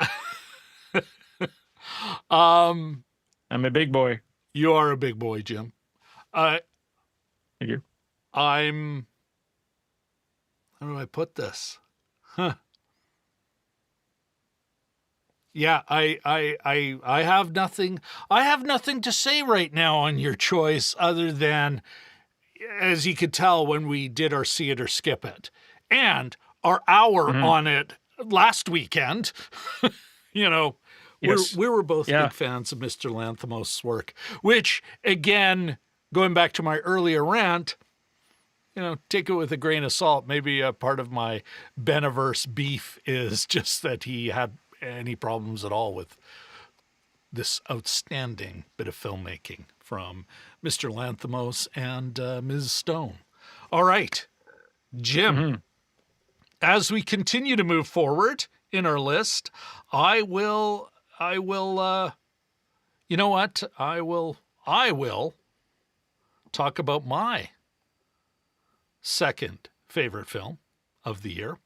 [SPEAKER 2] I'm a big boy.
[SPEAKER 1] You are a big boy, Jim.
[SPEAKER 2] Thank you.
[SPEAKER 1] How do I put this? Yeah, I have nothing. I have nothing to say right now on your choice, other than, as you could tell when we did our See It or Skip It, and our hour on it last weekend. You know,
[SPEAKER 2] Yes.
[SPEAKER 1] we were both big fans of Mr. Lanthimos' work, which, again, going back to my earlier rant, you know, take it with a grain of salt. Maybe a part of my Beneverse beef is just that he had any problems at all with this outstanding bit of filmmaking from Mr. Lanthimos and Ms. Stone. All right, Jim, as we continue to move forward in our list, I will, you know what? I will talk about my second favorite film of the year.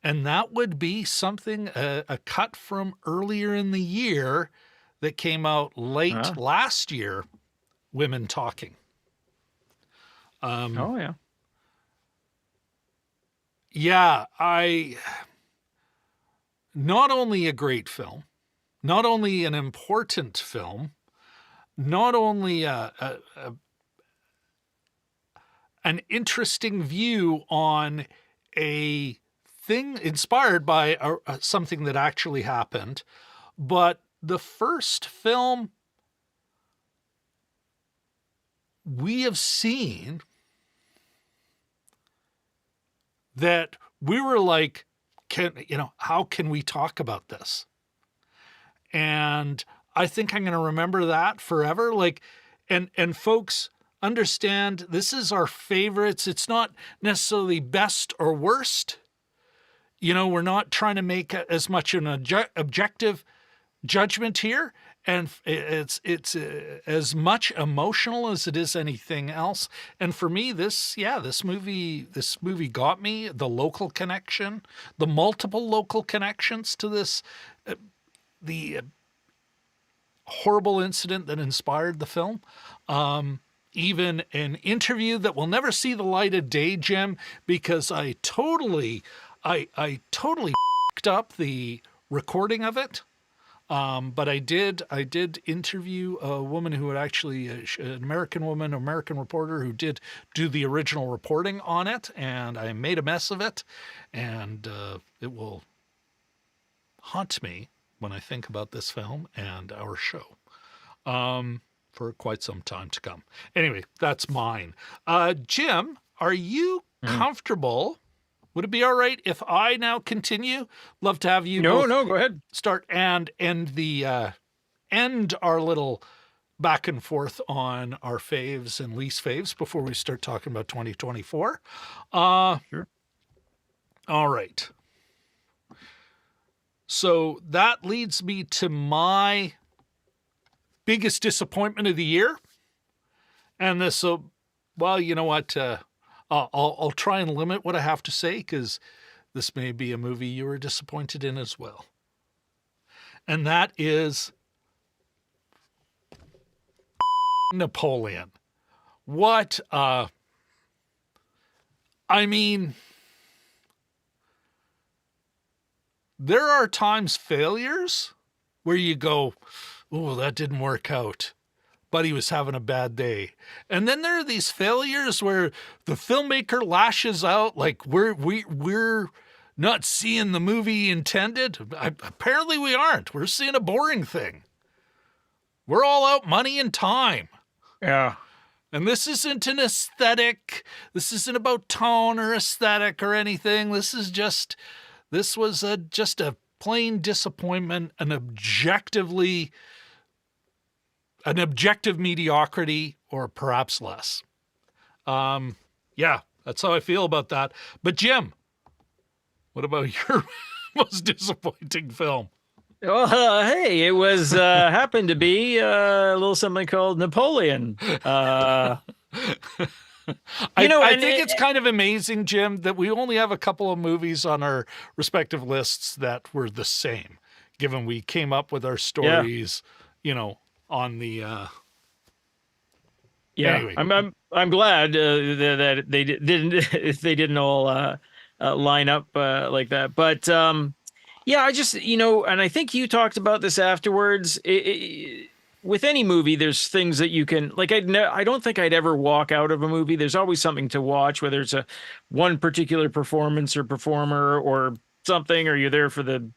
[SPEAKER 1] And that would be something, a cut from earlier in the year that came out late last year, Women Talking.
[SPEAKER 2] Oh, yeah.
[SPEAKER 1] Yeah, not only a great film, not only an important film, not only an interesting view on a thing inspired by something that actually happened, but the first film we have seen that we were like, how can we talk about this? And I think I'm going to remember that forever. Like, and folks understand this is our favorites. It's not necessarily best or worst. You know, we're not trying to make as much an objective judgment here, and it's as much emotional as it is anything else. And for me, this movie got me the local connection, the multiple local connections to this, the horrible incident that inspired the film. Even an interview that will never see the light of day, Jim, because I totally f***ed up the recording of it. But I did interview a woman who had actually, an American woman, American reporter who did do the original reporting on it, and I made a mess of it, and it will haunt me when I think about this film and our show for quite some time to come. Anyway, that's mine. Jim, are you comfortable? Would it be all right if I now continue? Love to have you.
[SPEAKER 2] No, go ahead.
[SPEAKER 1] Start and end our little back and forth on our faves and least faves before we start talking about 2024.
[SPEAKER 2] Sure.
[SPEAKER 1] All right. So that leads me to my biggest disappointment of the year. And this, well, you know what? I'll try and limit what I have to say, because this may be a movie you were disappointed in as well. And that is Napoleon. What, I mean, there are times failures where you go, oh, that didn't work out, but he was having a bad day. And then there are these failures where the filmmaker lashes out like we're not seeing the movie intended. Apparently we aren't. We're seeing a boring thing. We're all out money and time.
[SPEAKER 2] Yeah.
[SPEAKER 1] And this isn't an aesthetic. This isn't about tone or aesthetic or anything. This was just a plain disappointment, an objective mediocrity, or perhaps less. Yeah, that's how I feel about that. But Jim, what about your most disappointing film?
[SPEAKER 2] Well, hey, it was happened to be a little something called Napoleon.
[SPEAKER 1] I think it's kind of amazing, Jim, that we only have a couple of movies on our respective lists that were the same, given we came up with our stories, on the.
[SPEAKER 2] Anyway. I'm glad that they didn't all line up like that, but I just and I think you talked about this afterwards. With any movie, there's things that you can like. I don't think I'd ever walk out of a movie. There's always something to watch, whether it's one particular performance or performer or something, or you're there for the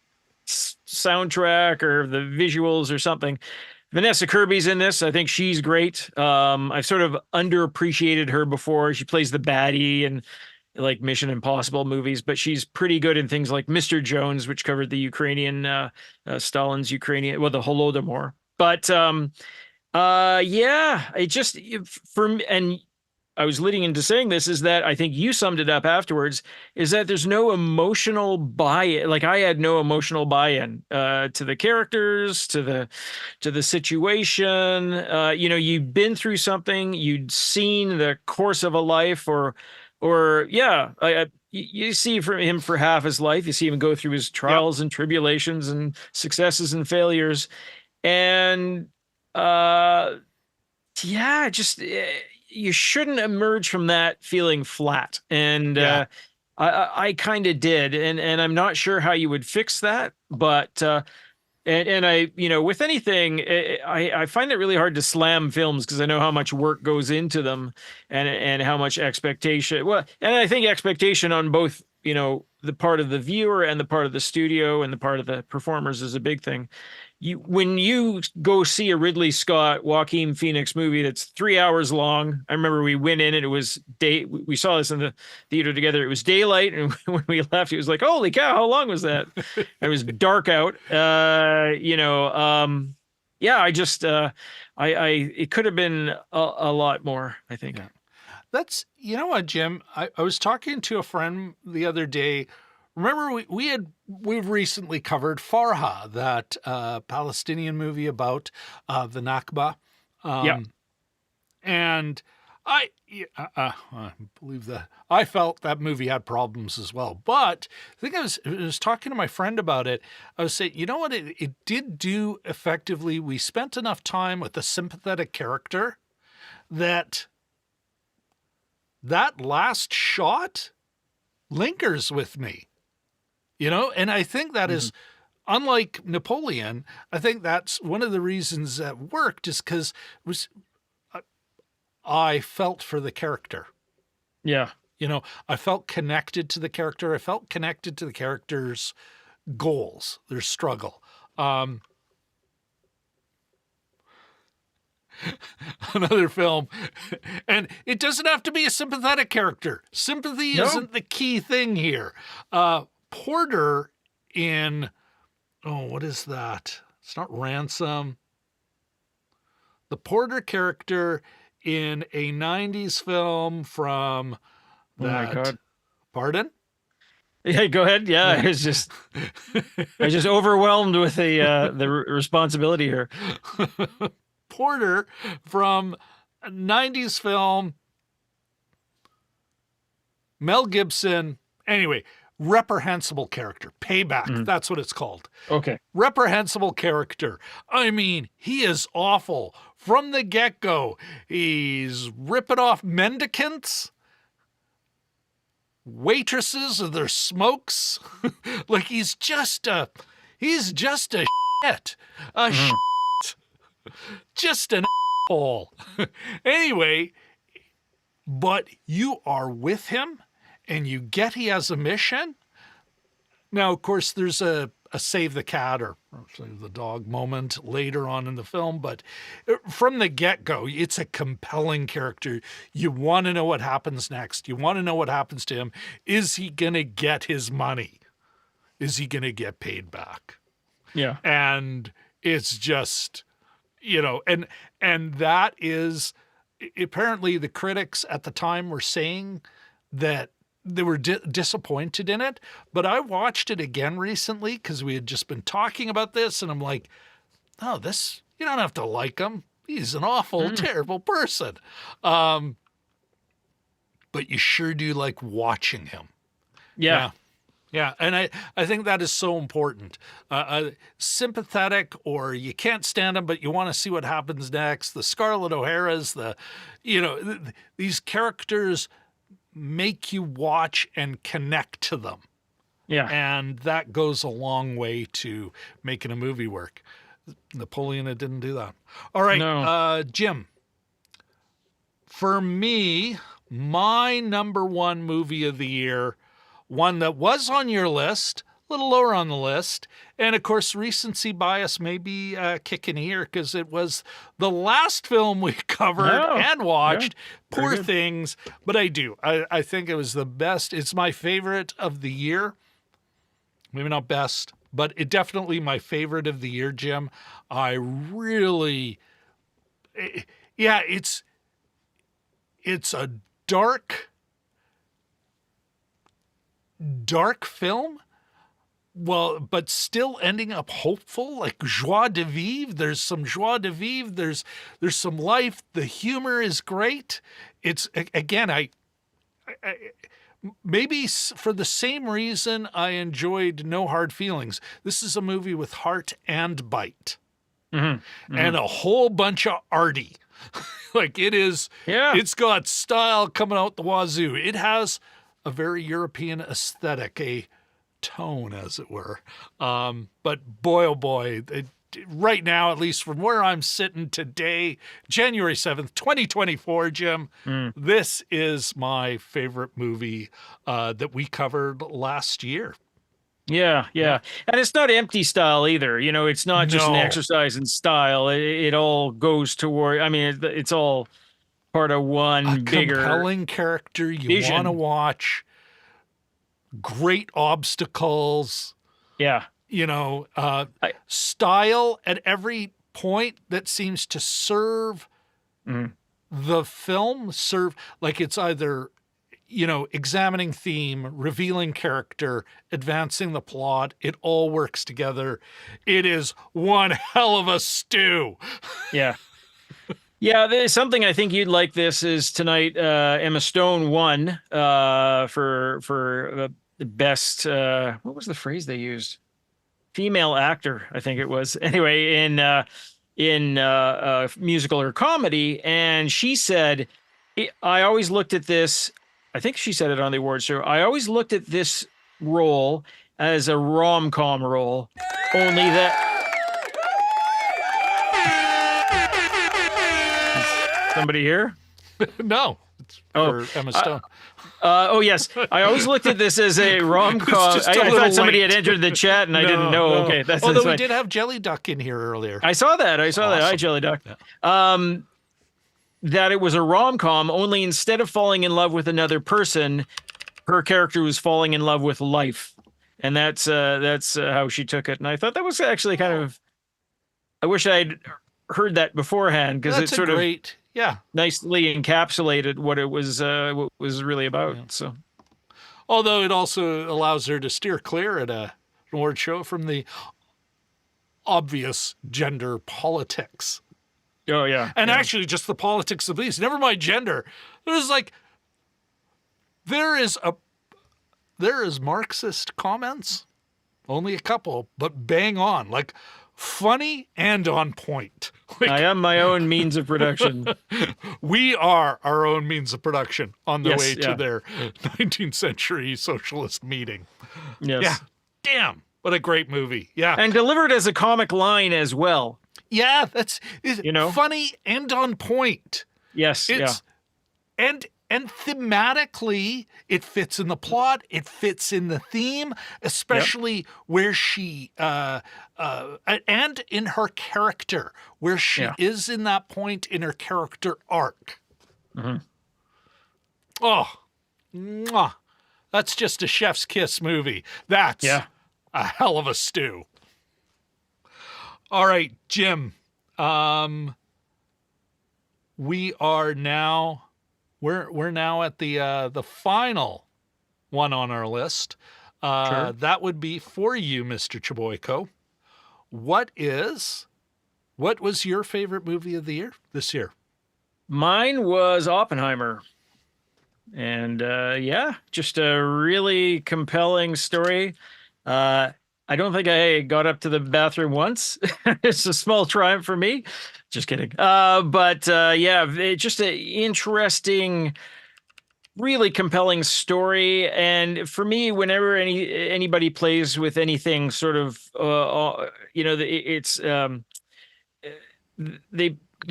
[SPEAKER 2] soundtrack or the visuals or something. Vanessa Kirby's in this. I think she's great. I've sort of underappreciated her before. She plays the baddie in like Mission Impossible movies, but she's pretty good in things like Mr. Jones, which covered the Ukrainian, Stalin's Ukrainian, the Holodomor. But it just for me, and I was leading into saying this, is that I think you summed it up afterwards, is that there's no emotional buy-in. Like I had no emotional buy-in to the characters, to the situation. You've been through something, you'd seen the course of a life, you see him for half his life. You see him go through his trials and tribulations and successes and failures. And you shouldn't emerge from that feeling flat. And I kind of did, and I'm not sure how you would fix that, but and I, with anything, I find it really hard to slam films because I know how much work goes into them and how much expectation. Well, and I think expectation on both, the part of the viewer and the part of the studio and the part of the performers is a big thing. When you go see a Ridley Scott, Joaquin Phoenix movie that's 3 hours long, I remember we went in and it was we saw this in the theater together. It was daylight, and when we left, it was like, holy cow, how long was that? It was dark out. yeah, I just it could have been a lot more, I think.
[SPEAKER 1] Yeah. That's, you know what, Jim? I was talking to a friend the other day. Remember, we've recently covered Farha, that Palestinian movie about the Nakba.
[SPEAKER 2] Yeah.
[SPEAKER 1] Um, and I believe that I felt that movie had problems as well. But I think I was talking to my friend about it. I was saying, you know what, it did do effectively. We spent enough time with a sympathetic character that last shot lingers with me, and I think that
[SPEAKER 2] Mhm.
[SPEAKER 1] is unlike Napoleon. I think that's one of the reasons that worked, is because it was I felt for the character.
[SPEAKER 2] Yeah.
[SPEAKER 1] I felt connected to the character. I felt connected to the character's goals, their struggle. Um, Another film, and it doesn't have to be a sympathetic character. Sympathy
[SPEAKER 2] No.
[SPEAKER 1] isn't the key thing here. Porter in, oh, what is that? It's not Ransom. The Porter character in a 90s film from
[SPEAKER 2] Oh my
[SPEAKER 1] that,
[SPEAKER 2] God.
[SPEAKER 1] pardon?
[SPEAKER 2] Yeah, go ahead. Yeah,
[SPEAKER 1] Yeah.
[SPEAKER 2] it's just I was just overwhelmed with the responsibility here.
[SPEAKER 1] Porter from a 90s film, Mel Gibson. Anyway, reprehensible character. Payback.
[SPEAKER 2] Mhm.
[SPEAKER 1] That's what it's called.
[SPEAKER 2] Okay.
[SPEAKER 1] Reprehensible character. I mean, he is awful from the get-go. He's ripping off mendicants, waitresses of their smokes. Like he's just a shit. A
[SPEAKER 2] Mhm.
[SPEAKER 1] just an asshole. Anyway, but you are with him and you get he has a mission. Now, of course, there's a save the cat or save the dog moment later on in the film, but from the get-go, it's a compelling character. You want to know what happens next. You want to know what happens to him. Is he going to get his money? Is he going to get paid back?
[SPEAKER 2] Yeah.
[SPEAKER 1] And it's just, and that is, apparently the critics at the time were saying that they were disappointed in it. But I watched it again recently because we had just been talking about this, and I'm like, oh, this, you don't have to like him. He's an awful, terrible person. But you sure do like watching him.
[SPEAKER 2] Yeah.
[SPEAKER 1] Yeah, and I think that is so important. Sympathetic, or you can't stand them, but you want to see what happens next. The Scarlett O'Hara's, these characters make you watch and connect to them.
[SPEAKER 2] Yeah.
[SPEAKER 1] And that goes a long way to making a movie work. Napoleon didn't do that. All right,
[SPEAKER 2] No.
[SPEAKER 1] Jim. For me, my number one movie of the year, one that was on your list, a little lower on the list, and of course, recency bias may be kicking here because it was the last film we covered
[SPEAKER 2] No.
[SPEAKER 1] and watched,
[SPEAKER 2] Yeah, very
[SPEAKER 1] Poor
[SPEAKER 2] good.
[SPEAKER 1] Things, but I think it was the best. It's my favorite of the year. Maybe not best, but it definitely my favorite of the year, Jim. I really, yeah, it's a dark film. Well, but still ending up hopeful, like joie de vivre. There's some joie de vivre. There's some life. The humor is great. It's, again, I maybe for the same reason I enjoyed No Hard Feelings. This is a movie with heart and bite, and a whole bunch of arty. Like it is,
[SPEAKER 2] Yeah.
[SPEAKER 1] it's got style coming out the wazoo. It has a very European aesthetic, a tone, as it were. But boy, oh boy, right now, at least from where I'm sitting today, January 7th, 2024, Jim, this is my favorite movie that we covered last year.
[SPEAKER 2] Yeah, yeah. And it's not empty style either. It's not just an
[SPEAKER 1] No.
[SPEAKER 2] exercise in style. It all goes toward, I mean, it's all part of one
[SPEAKER 1] A
[SPEAKER 2] bigger
[SPEAKER 1] compelling character you
[SPEAKER 2] vision.
[SPEAKER 1] want to watch, great obstacles,
[SPEAKER 2] Yeah.
[SPEAKER 1] style at every point that seems to serve
[SPEAKER 2] Mhm.
[SPEAKER 1] the film, serve like it's either, examining theme, revealing character, advancing the plot. It all works together. It is one hell of a stew.
[SPEAKER 2] Yeah. Yeah, there's something I think you'd like. This is tonight. Emma Stone won for the best. What was the phrase they used? Female actor, I think it was. Anyway, in musical or comedy, and she said, "I always looked at this." I think she said it on the awards show. I always looked at this role as a rom-com role, only that. Somebody here?
[SPEAKER 1] No, it's
[SPEAKER 2] Oh,
[SPEAKER 1] for Emma Stone.
[SPEAKER 2] Oh yes, I always looked at this as a rom-com.
[SPEAKER 1] just
[SPEAKER 2] I
[SPEAKER 1] a little
[SPEAKER 2] thought somebody
[SPEAKER 1] late.
[SPEAKER 2] had entered the chat and I didn't know.
[SPEAKER 1] No.
[SPEAKER 2] Okay, that's
[SPEAKER 1] Although we
[SPEAKER 2] fine.
[SPEAKER 1] did have Jelly Duck in here earlier.
[SPEAKER 2] I saw that. I saw that. Hi,
[SPEAKER 1] Awesome.
[SPEAKER 2] Jelly Duck.
[SPEAKER 1] Yeah.
[SPEAKER 2] That it was a rom-com. Only instead of falling in love with another person, her character was falling in love with life, and that's how she took it. And I thought that was actually kind of. I wish I'd heard that beforehand because it
[SPEAKER 1] That's
[SPEAKER 2] sort
[SPEAKER 1] a
[SPEAKER 2] of
[SPEAKER 1] great, yeah.
[SPEAKER 2] nicely encapsulated what it was really about.
[SPEAKER 1] Yeah.
[SPEAKER 2] So.
[SPEAKER 1] Although it also allows her to steer clear at an award show from the obvious gender politics.
[SPEAKER 2] Oh yeah,
[SPEAKER 1] And
[SPEAKER 2] yeah.
[SPEAKER 1] actually just the politics of these. Never mind gender. There's like there is Marxist comments, only a couple, but bang on, like funny and on point. Like,
[SPEAKER 2] I am my own means of production.
[SPEAKER 1] we are our own means of production on the
[SPEAKER 2] Yes,
[SPEAKER 1] way to
[SPEAKER 2] yeah.
[SPEAKER 1] their 19th century socialist meeting.
[SPEAKER 2] Yes.
[SPEAKER 1] Yeah. Damn. What a great movie. Yeah.
[SPEAKER 2] And delivered as a comic line as well.
[SPEAKER 1] Yeah, that's funny and on point.
[SPEAKER 2] Yes,
[SPEAKER 1] It's and thematically it fits in the plot, it fits in the theme, especially where she and in her character, where she is in that point in her character arc.
[SPEAKER 2] Mm-hmm.
[SPEAKER 1] Oh, mwah. That's just a chef's kiss movie. That's a hell of a stew. All right, Jim. We are now we're now at the final one on our list.
[SPEAKER 2] Sure.
[SPEAKER 1] That would be for you, Mr. Chaboyko. What was your favorite movie of the year this year?
[SPEAKER 2] Mine was Oppenheimer. And just a really compelling story. I don't think I got up to the bathroom once. It's a small triumph for me. Just kidding. Just an interesting, really compelling story. And for me, whenever anybody plays with anything sort of, the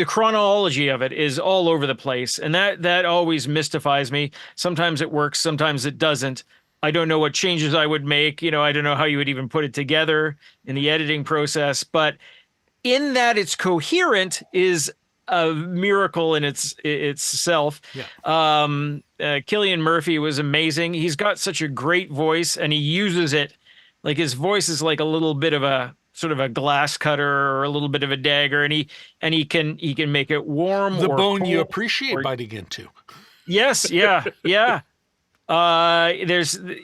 [SPEAKER 2] chronology of it is all over the place. And that always mystifies me. Sometimes it works, sometimes it doesn't. I don't know what changes I would make. I don't know how you would even put it together in the editing process. But in that it's coherent is a miracle in itself.
[SPEAKER 1] Yeah.
[SPEAKER 2] Cillian Murphy was amazing. He's got such a great voice, and he uses it like his voice is like a little bit of a sort of a glass cutter or a little bit of a dagger, and he can make it warm.
[SPEAKER 1] The
[SPEAKER 2] or
[SPEAKER 1] bone
[SPEAKER 2] cold,
[SPEAKER 1] you appreciate
[SPEAKER 2] or,
[SPEAKER 1] biting into.
[SPEAKER 2] Yes, yeah.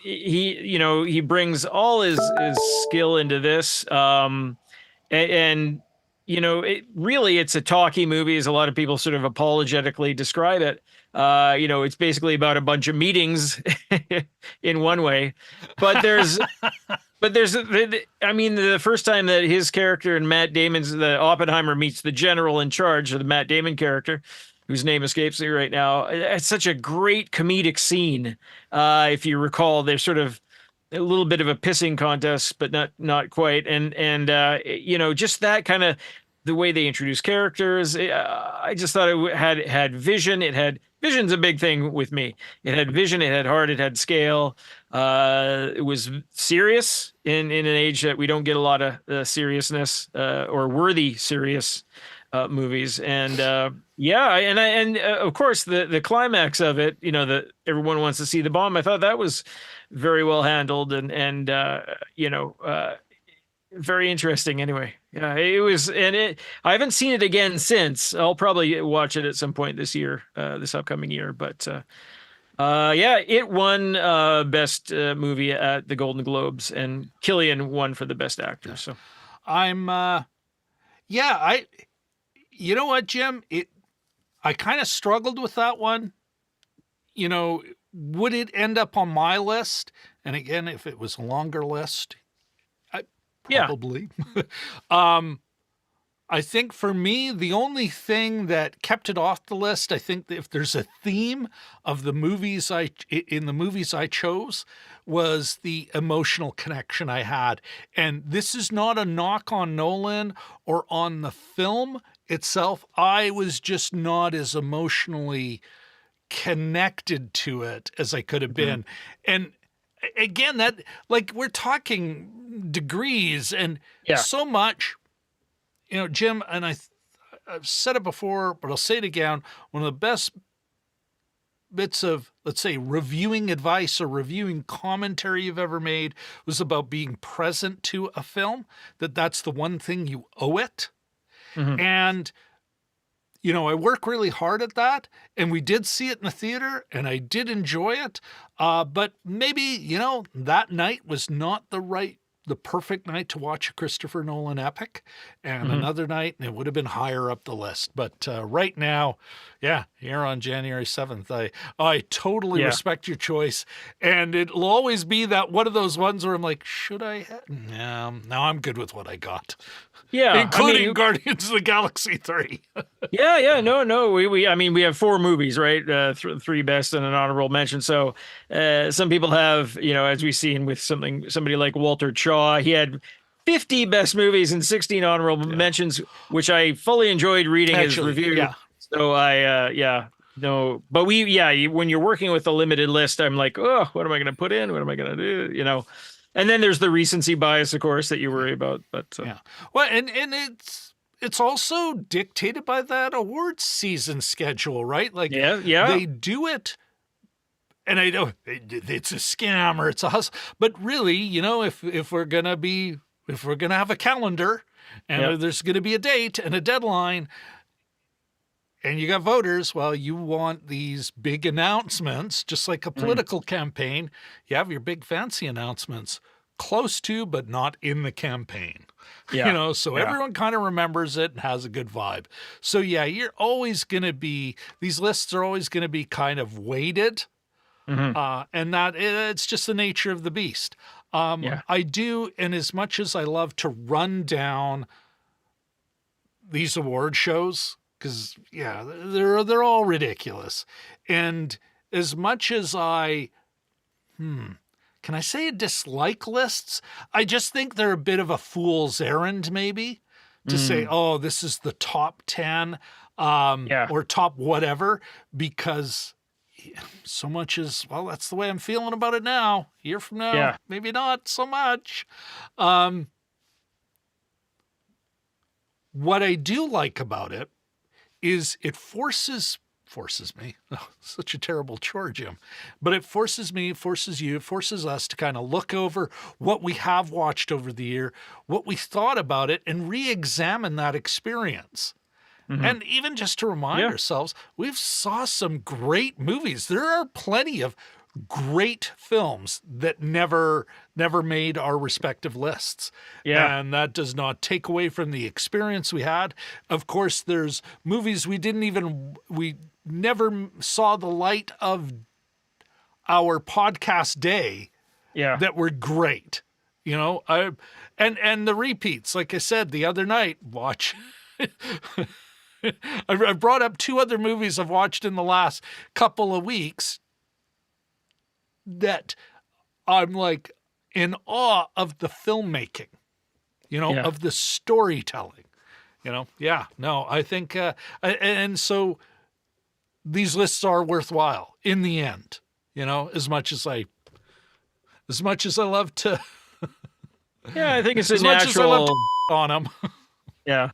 [SPEAKER 2] He brings all his skill into this. It's a talky movie, as a lot of people sort of apologetically describe it. It's basically about a bunch of meetings in one way, but the first time that his character and the Oppenheimer meets the general in charge, of the Matt Damon character, whose name escapes me right now. It's such a great comedic scene. If you recall, there's sort of a little bit of a pissing contest, but not quite. And just that kind of the way they introduce characters. I just thought it had vision. Vision's a big thing with me. It had vision. It had heart. It had scale. It was serious in an age that we don't get a lot of seriousness or worthy serious movies. And of course the climax of it, that everyone wants to see the bomb. I thought that was very well handled and very interesting. Anyway, Yeah, it was, and I haven't seen it again since. I'll probably watch it at some point this year, this upcoming year. But yeah, it won best movie at the Golden Globes, and Killian won for the best actor. So
[SPEAKER 1] I'm yeah, you know what, Jim? I kind of struggled with that one. You know, would it end up on my list? And again, if it was a longer list, I
[SPEAKER 2] yeah,
[SPEAKER 1] probably. um I think for me, the only thing that kept it off the list, I think that if there's a theme of the movies in the movies I chose, was the emotional connection I had. And this is not a knock on Nolan or on the film itself. I was just not as emotionally connected to it as I could have been. And again, that, like, we're talking degrees and
[SPEAKER 2] yeah,
[SPEAKER 1] so much, you know, Jim, and I've said it before, but I'll say it again. One of the best bits of, let's say, reviewing advice or reviewing commentary you've ever made was about being present to a film, that's the one thing you owe it.
[SPEAKER 2] hmm
[SPEAKER 1] And, you know, I work really hard at that, and we did see it in the theater, and I did enjoy it. But maybe, you know, that night was not the perfect night to watch a Christopher Nolan epic, and
[SPEAKER 2] hmm
[SPEAKER 1] another night, and it would have been higher up the list. But right now, yeah, here on January 7th, I totally
[SPEAKER 2] yeah.
[SPEAKER 1] respect your choice, and it'll always be that one of those ones where I'm like, should I? No, no, I'm good with what I got,
[SPEAKER 2] Yeah, I
[SPEAKER 1] including
[SPEAKER 2] mean,
[SPEAKER 1] Guardians of the Galaxy 3.
[SPEAKER 2] yeah, no. I mean, we have four movies, right? Three best and an honorable mention. So, some people have, you know, as we've seen with somebody like Walter Chaw, he had 50 best movies and 16 honorable
[SPEAKER 1] Yeah.
[SPEAKER 2] mentions, which I fully enjoyed reading his
[SPEAKER 1] Actually,
[SPEAKER 2] review.
[SPEAKER 1] yeah.
[SPEAKER 2] So yeah, no, but when you're working with a limited list, I'm like, oh, what am I going to put in? What am I going to do? You know, and then there's the recency bias, of course, that you worry about. But
[SPEAKER 1] Yeah. Well, and it's also dictated by that awards season schedule, right? Like
[SPEAKER 2] yeah,
[SPEAKER 1] they do it, and I know it's a scam or it's a hustle, but really, you know, if we're gonna have a calendar
[SPEAKER 2] yeah,
[SPEAKER 1] and there's gonna be a date and a deadline, and you got voters, well, you want these big announcements, just like a
[SPEAKER 2] mhm,
[SPEAKER 1] political campaign. You have your big fancy announcements close to, but not in the campaign. You
[SPEAKER 2] yeah,
[SPEAKER 1] know, so
[SPEAKER 2] yeah.
[SPEAKER 1] everyone kind of remembers it and has a good vibe. So yeah, these lists are always going to be kind of weighted.
[SPEAKER 2] hmm
[SPEAKER 1] And it's just the nature of the beast.
[SPEAKER 2] Yeah.
[SPEAKER 1] I do, and as much as I love to run down these award shows, because yeah, they're all ridiculous. And as much as can I say dislike lists? I just think they're a bit of a fool's errand, maybe, to say,
[SPEAKER 2] Mm,
[SPEAKER 1] oh, this is the top 10
[SPEAKER 2] yeah.
[SPEAKER 1] or top whatever, because so much is, well, that's the way I'm feeling about it now. A year from now,
[SPEAKER 2] Yeah.
[SPEAKER 1] maybe not so much. Um, what I do like about it is it forces me. Oh, such a terrible chore, Jim. But it forces me, it forces you, it forces us to kind of look over what we have watched over the year, what we thought about it, and re-examine that experience.
[SPEAKER 2] hmm
[SPEAKER 1] And even just to remind
[SPEAKER 2] Yeah.
[SPEAKER 1] ourselves, we've saw some great movies. There are plenty of great films that never made our respective lists.
[SPEAKER 2] Yeah.
[SPEAKER 1] And that does not take away from the experience we had. Of course, there's movies we never saw the light of our podcast day
[SPEAKER 2] Yeah.
[SPEAKER 1] that were great. You know, and the repeats, like I said the other night, watch I brought up two other movies I've watched in the last couple of weeks that I'm like in awe of the filmmaking, you know,
[SPEAKER 2] Yeah.
[SPEAKER 1] of the storytelling, you know. Yeah, no, I think, and so these lists are worthwhile in the end, you know, as much as I love to,
[SPEAKER 2] Yeah. I think it's a
[SPEAKER 1] as much as I love to
[SPEAKER 2] natural.
[SPEAKER 1] on them.
[SPEAKER 2] Yeah.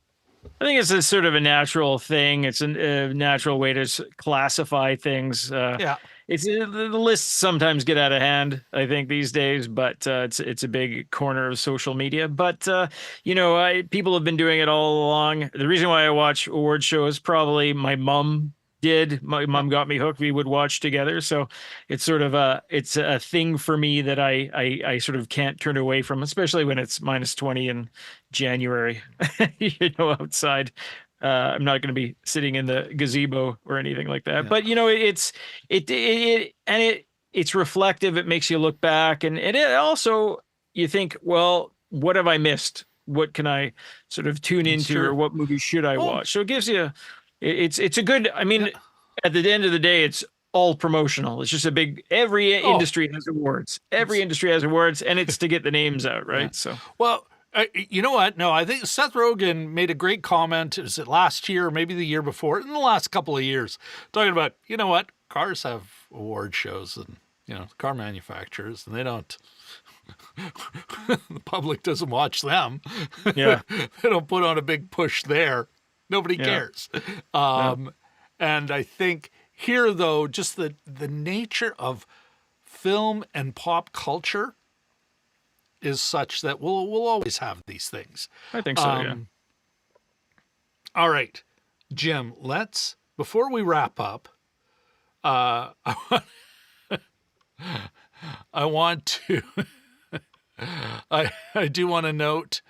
[SPEAKER 2] I think it's a sort of a natural thing. It's a natural way to classify things.
[SPEAKER 1] Yeah.
[SPEAKER 2] it's the lists sometimes get out of hand, I think, these days, but it's a big corner of social media. But people have been doing it all along. The reason why I watch award shows, probably my mom did. My
[SPEAKER 1] Yeah.
[SPEAKER 2] mom got me hooked. We would watch together, so it's sort of it's a thing for me that I sort of can't turn away from, especially when it's -20 in January, outside. I'm not going to be sitting in the gazebo or anything like that.
[SPEAKER 1] Yeah.
[SPEAKER 2] But it's reflective. It makes you look back, and it also, you think, well, what have I missed? What can I sort of tune
[SPEAKER 1] It's
[SPEAKER 2] into, or
[SPEAKER 1] true.
[SPEAKER 2] what movie should I
[SPEAKER 1] Oh,
[SPEAKER 2] watch? So it gives you, it's a good. I
[SPEAKER 1] yeah.
[SPEAKER 2] mean, at the end of the day, it's all promotional. It's just a big. Every
[SPEAKER 1] Oh,
[SPEAKER 2] industry has awards. Every
[SPEAKER 1] it's
[SPEAKER 2] industry has awards, and it's to get the names out,
[SPEAKER 1] yeah.
[SPEAKER 2] right? So
[SPEAKER 1] Well, you know what? No, I think Seth Rogen made a great comment. Is it last year or maybe the year before? In the last couple of years, talking about, you know what? Cars have award shows, and car manufacturers, and they don't. The public doesn't watch them.
[SPEAKER 2] yeah,
[SPEAKER 1] They don't put on a big push there. Nobody
[SPEAKER 2] yeah,
[SPEAKER 1] cares.
[SPEAKER 2] yeah.
[SPEAKER 1] And I think here, though, just the nature of film and pop culture is such that we'll always have these things.
[SPEAKER 2] I think so. Yeah.
[SPEAKER 1] All right, Jim. Let's, before we wrap up, uh, I want to. I do want to note,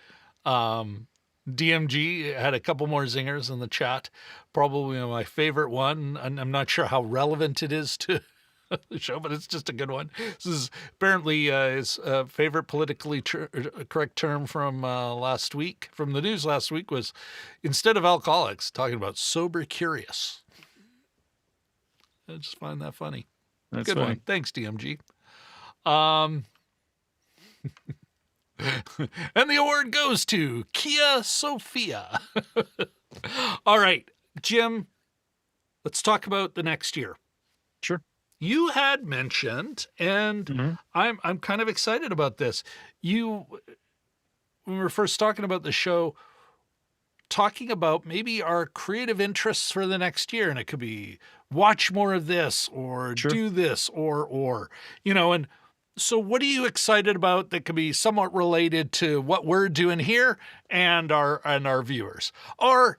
[SPEAKER 1] DMG had a couple more zingers in the chat. Probably my favorite one, and I'm not sure how relevant it is to the show, but it's just a good one. This is apparently his favorite politically correct term from last week, from the news last week, was, instead of alcoholics, talking about sober curious. I just find that funny.
[SPEAKER 2] That's
[SPEAKER 1] Good
[SPEAKER 2] funny.
[SPEAKER 1] one. Thanks, DMG. And the award goes to Kia Sophia. All right, Jim, let's talk about the next year.
[SPEAKER 2] Sure.
[SPEAKER 1] You had mentioned, and
[SPEAKER 2] Mhm.
[SPEAKER 1] I'm kind of excited about this. When we were first talking about the show, talking about maybe our creative interests for the next year, and it could be watch more of this, or
[SPEAKER 2] Sure.
[SPEAKER 1] do this, or and so what are you excited about that could be somewhat related to what we're doing here and our viewers, our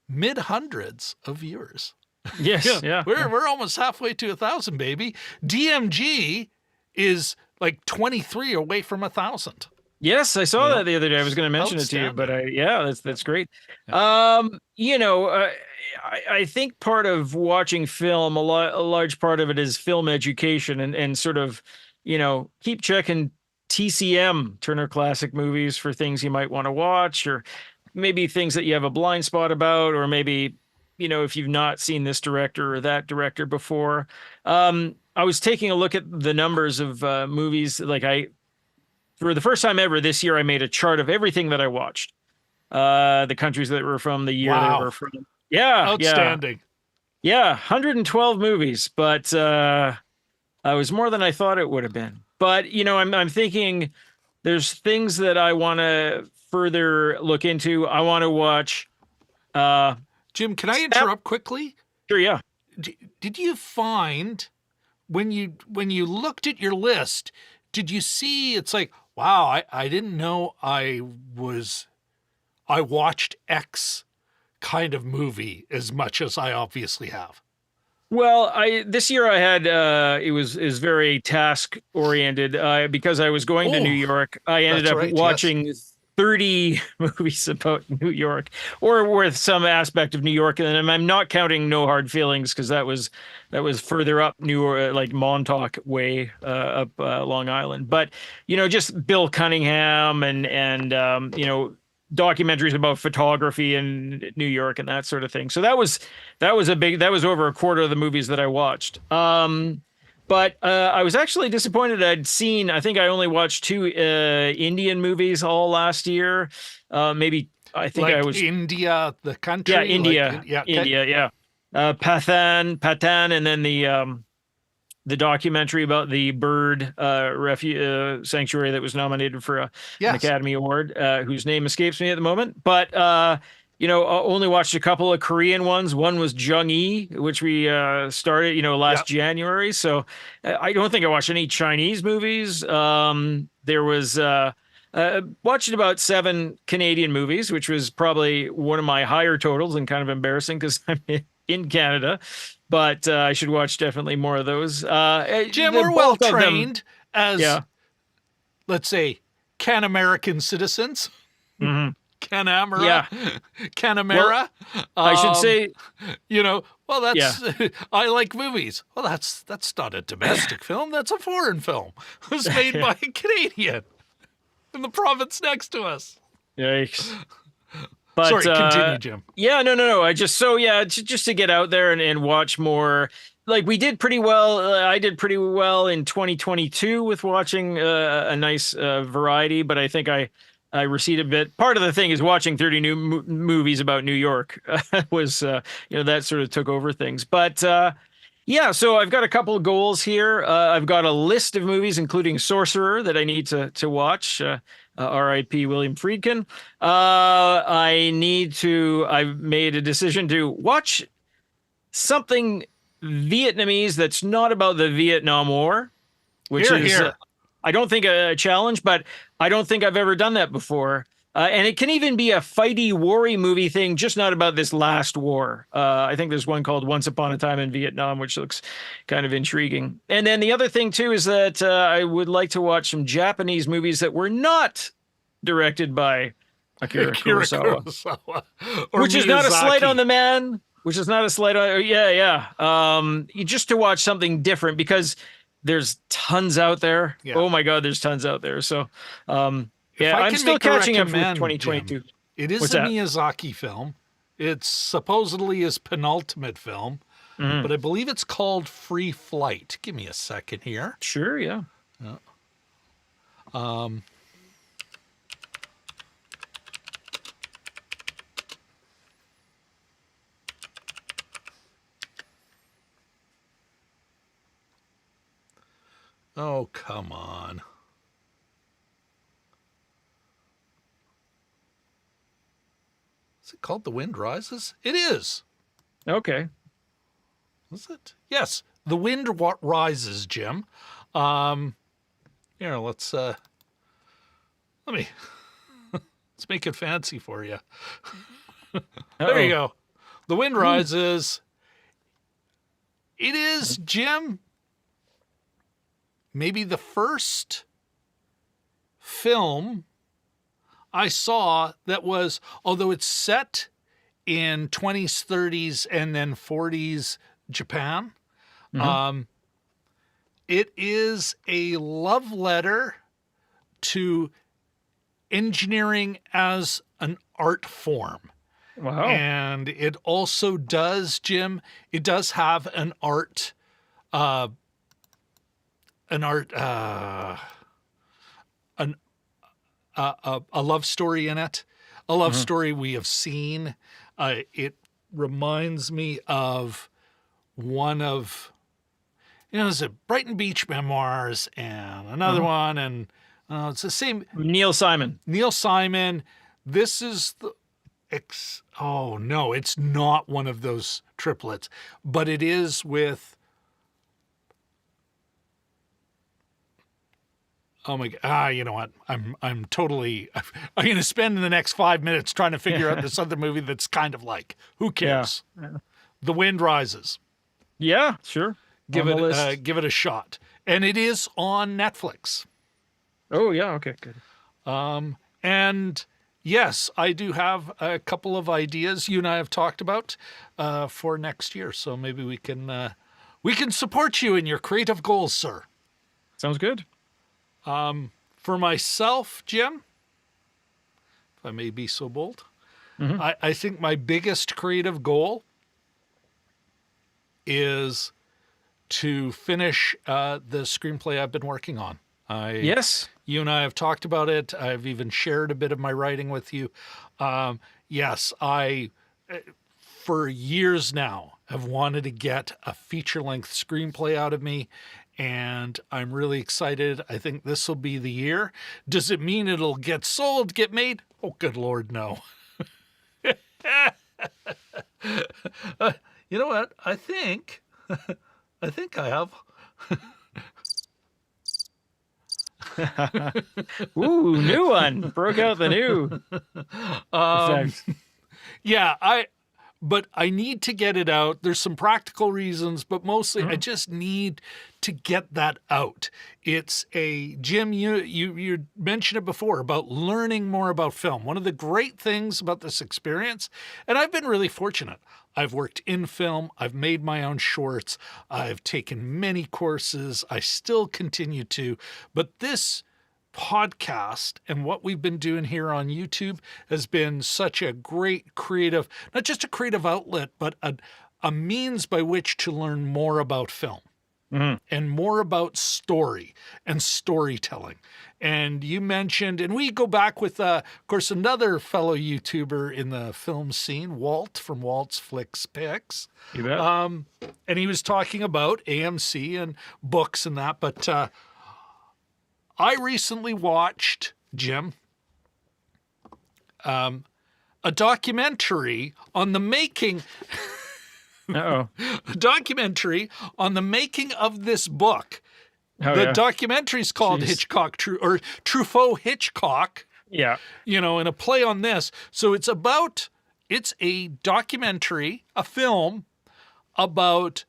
[SPEAKER 1] mid hundreds of viewers?
[SPEAKER 2] Yes. Yeah.
[SPEAKER 1] We're almost halfway to 1,000, baby. DMG is like 23 away from 1,000.
[SPEAKER 2] Yes, I saw
[SPEAKER 1] Yeah.
[SPEAKER 2] that the other day. I was going to mention it to you, but
[SPEAKER 1] Outstanding.
[SPEAKER 2] that's great.
[SPEAKER 1] Yeah.
[SPEAKER 2] I think part of watching film, a large part of it is film education, and sort of, keep checking TCM, Turner Classic Movies, for things you might want to watch, or maybe things that you have a blind spot about, or maybe, if you've not seen this director or that director before. I was taking a look at the numbers of movies. For the first time ever this year, I made a chart of everything that I watched, the countries that were from, the year they
[SPEAKER 1] Wow.
[SPEAKER 2] were from. Yeah,
[SPEAKER 1] Outstanding.
[SPEAKER 2] yeah, 112 movies, but it was more than I thought it would have been. But I'm thinking there's things that I want to further look into. I want to watch.
[SPEAKER 1] Jim, can I interrupt quickly?
[SPEAKER 2] Sure, yeah.
[SPEAKER 1] Did you find, when you looked at your list, did you see, it's like, wow, I didn't know I watched X kind of movie as much as I obviously have?
[SPEAKER 2] Well, this year I had it was very task oriented, because I was going to New York. I ended
[SPEAKER 1] that's
[SPEAKER 2] up
[SPEAKER 1] right,
[SPEAKER 2] watching 30 movies about New York, or with some aspect of New York, and I'm not counting No Hard Feelings, because that was further up like Montauk way, up Long Island. But just Bill Cunningham, and documentaries about photography in New York and that sort of thing. So that was over a quarter of the movies that I watched. But I was actually disappointed. I think I only watched 2 Indian movies all last year. Maybe I think
[SPEAKER 1] like
[SPEAKER 2] I was
[SPEAKER 1] India, the country.
[SPEAKER 2] Yeah, India,
[SPEAKER 1] yeah,
[SPEAKER 2] India, yeah. Pathan, and then the documentary about the bird sanctuary that was nominated for an
[SPEAKER 1] Yes.
[SPEAKER 2] Academy Award, whose name escapes me at the moment. But only watched a couple of Korean ones. One was Jung-E, which we started, last
[SPEAKER 1] Yep.
[SPEAKER 2] January. So I don't think I watched any Chinese movies. There was watched about 7 Canadian movies, which was probably one of my higher totals and kind of embarrassing because I'm in Canada. But I should watch definitely more of those.
[SPEAKER 1] Jim,
[SPEAKER 2] The
[SPEAKER 1] we're well
[SPEAKER 2] bulk of them,
[SPEAKER 1] trained as,
[SPEAKER 2] yeah.
[SPEAKER 1] let's say, can American citizens.
[SPEAKER 2] Hmm.
[SPEAKER 1] Canamera,
[SPEAKER 2] Yeah. Well,
[SPEAKER 1] Canamera.
[SPEAKER 2] I should
[SPEAKER 1] Um,
[SPEAKER 2] say,
[SPEAKER 1] well,
[SPEAKER 2] yeah.
[SPEAKER 1] that's I like movies. Well, that's not a domestic film. That's a foreign film. It was made by a Canadian in the province next to us.
[SPEAKER 2] Yikes. But
[SPEAKER 1] Sorry, continue, Jim.
[SPEAKER 2] yeah, no. I just just to get out there and watch more. Like we did pretty well. I did pretty well in 2022 with watching a nice variety, but I think I receded a bit. Part of the thing is watching 30 new movies about New York was that sort of took over things. But yeah, so I've got a couple of goals here. I've got a list of movies, including Sorcerer, that I need to watch. R.I.P. William Friedkin. I've made a decision to watch something Vietnamese that's not about the Vietnam War, which
[SPEAKER 1] Here,
[SPEAKER 2] is,
[SPEAKER 1] here.
[SPEAKER 2] I don't think a challenge, but I don't think I've ever done that before. And it can even be a fighty, war-y movie thing, just not about this last war. I think there's one called Once Upon a Time in Vietnam, which looks kind of intriguing. And then the other thing, too, is that I would like to watch some Japanese movies that were not directed by Akira Kurosawa.
[SPEAKER 1] Or
[SPEAKER 2] Which is not a slight
[SPEAKER 1] Miyazaki.
[SPEAKER 2] on the man. Which is not a slight on, yeah. Just to watch something different because there's tons out there.
[SPEAKER 1] Yeah.
[SPEAKER 2] Oh my God, there's tons out there. So,
[SPEAKER 1] If I
[SPEAKER 2] I'm
[SPEAKER 1] can
[SPEAKER 2] still
[SPEAKER 1] make a
[SPEAKER 2] catching up with
[SPEAKER 1] recommend,
[SPEAKER 2] 2022.
[SPEAKER 1] Jim, it is
[SPEAKER 2] What's
[SPEAKER 1] a
[SPEAKER 2] that?
[SPEAKER 1] Miyazaki film. It's supposedly his penultimate film,
[SPEAKER 2] Mhm.
[SPEAKER 1] but I believe it's called Free Flight. Give me a second here.
[SPEAKER 2] Sure, yeah.
[SPEAKER 1] Oh, come on. Is it called The Wind Rises? It is.
[SPEAKER 2] Okay.
[SPEAKER 1] Is it? Yes. The Wind Rises, Jim. Here, let's let me let's make it fancy for you. There you go. The Wind Rises. It is, Jim, maybe the first film I saw that was, although it's set in 20s, 30s, and then 40s Japan, it is a love letter to engineering as an art form.
[SPEAKER 2] Wow.
[SPEAKER 1] And it also does, Jim, it does have an art, a love story in it, a love story we have seen. It reminds me of one of, there's a Brighton Beach Memoirs and another one, and it's the same.
[SPEAKER 2] Neil Simon.
[SPEAKER 1] Neil Simon. This is the oh no, it's not one of those triplets, but it is with. Oh my God! You know what? I'm totally. I'm going to spend the next 5 minutes trying to figure out this other movie that's kind of like. Who cares?
[SPEAKER 2] Yeah.
[SPEAKER 1] The Wind Rises.
[SPEAKER 2] Yeah, sure.
[SPEAKER 1] Give
[SPEAKER 2] On the
[SPEAKER 1] it
[SPEAKER 2] list.
[SPEAKER 1] give it a shot, and it is on Netflix.
[SPEAKER 2] Oh yeah, okay, good.
[SPEAKER 1] And yes, I do have a couple of ideas you and I have talked about for next year. So maybe we can support you in your creative goals, sir.
[SPEAKER 2] Sounds good.
[SPEAKER 1] For myself, Jim, if I may be so bold, I think my biggest creative goal is to finish the screenplay I've been working on.
[SPEAKER 2] Yes.
[SPEAKER 1] You and I have talked about it. I've even shared a bit of my writing with you. Yes, I, for years now, have wanted to get a feature-length screenplay out of me, and I'm really excited. I think this will be the year. Does it mean it'll get sold, get made? Oh, good Lord, no. You know what? I think I have.
[SPEAKER 2] Ooh, new one. Broke out the new effect.
[SPEAKER 1] Yeah, but I need to get it out. There's some practical reasons, but mostly I just need to get that out. It's Jim, you mentioned it before about learning more about film. One of the great things about this experience, and I've been really fortunate. I've worked in film. I've made my own shorts. I've taken many courses. I still continue to, but this podcast and what we've been doing here on YouTube has been such a great creative, not just a creative outlet, but a means by which to learn more about film and more about story and storytelling. And you mentioned, and we go back with, of course, another fellow YouTuber in the film scene, Walt from Walt's Flicks Picks.
[SPEAKER 2] You bet.
[SPEAKER 1] And he was talking about AMC and books and that, but I recently watched, Jim, a documentary on the making.
[SPEAKER 2] Uh-oh.
[SPEAKER 1] A documentary on the making of this book.
[SPEAKER 2] Oh,
[SPEAKER 1] The
[SPEAKER 2] yeah.
[SPEAKER 1] documentary is called Truffaut Hitchcock.
[SPEAKER 2] Yeah.
[SPEAKER 1] You know, and a play on this. So it's a documentary, a film about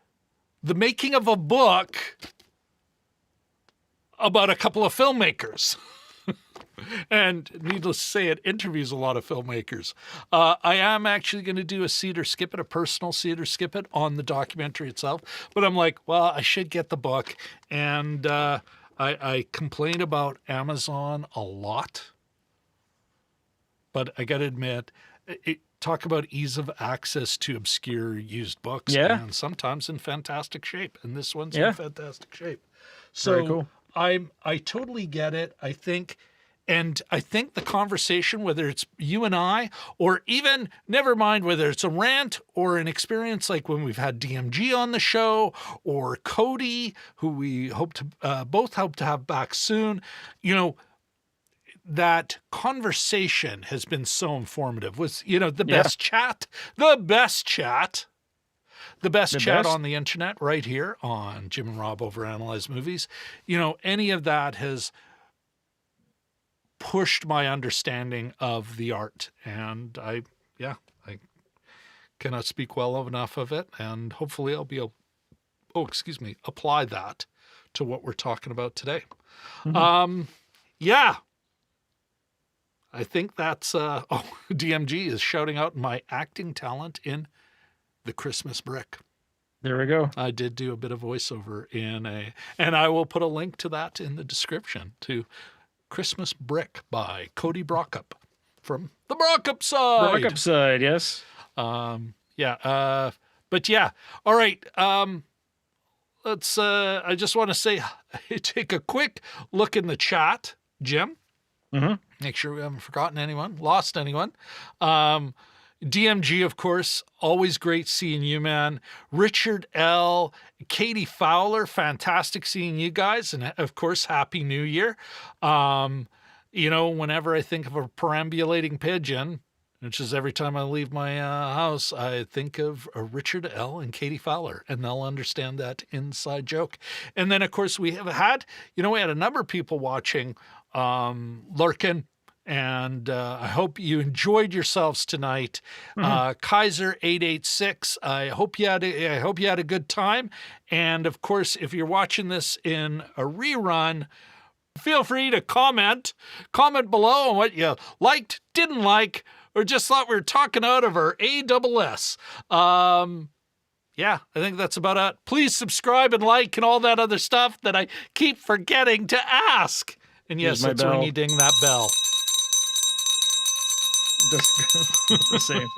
[SPEAKER 1] the making of a book about a couple of filmmakers. And needless to say, it interviews a lot of filmmakers. I am actually going to do a Cedar Skip It, a personal Cedar Skip It on the documentary itself. But I'm like, well, I should get the book. And I complain about Amazon a lot. But I got to admit, talk about ease of access to obscure used books.
[SPEAKER 2] Yeah.
[SPEAKER 1] And sometimes in fantastic shape. And this one's
[SPEAKER 2] Yeah.
[SPEAKER 1] in fantastic shape. So
[SPEAKER 2] Very cool.
[SPEAKER 1] I totally get it. I think the conversation, whether it's you and I, or even never mind whether it's a rant or an experience like when we've had DMG on the show, or Cody, who we hope to both hope to have back soon, you know, that conversation has been so informative. Was, you know, the best chat on the internet right here on Jim and Rob Overanalyze Movies. You know, any of that has pushed my understanding of the art. And I cannot speak well enough of it. And hopefully I'll be able, apply that to what we're talking about today. Yeah. I think that's, DMG is shouting out my acting talent in The Christmas Brick.
[SPEAKER 2] There we go.
[SPEAKER 1] I did do a bit of voiceover and I will put a link to that in the description, to Christmas Brick by Cody Brockup from the Brockup side.
[SPEAKER 2] Brockup side, yes.
[SPEAKER 1] But yeah. All right. Let's, I just want to say, take a quick look in the chat, Jim. Make sure we haven't forgotten anyone, lost anyone. DMG, of course, always great seeing you, man. Richard L., Katie Fowler, fantastic seeing you guys. And of course, Happy New Year. You know, whenever I think of a perambulating pigeon, which is every time I leave my house, I think of Richard L. and Katie Fowler, and they'll understand that inside joke. And then, of course, we had a number of people watching, lurking. And I hope you enjoyed yourselves tonight. Kaiser 886. I hope you had a good time. And of course, if you're watching this in a rerun, feel free to comment below on what you liked, didn't like, or just thought we were talking out of our ASS. Yeah, I think that's about it. Please subscribe and like and all that other stuff that I keep forgetting to ask. And yes, that's when you ding that bell.
[SPEAKER 2] The same.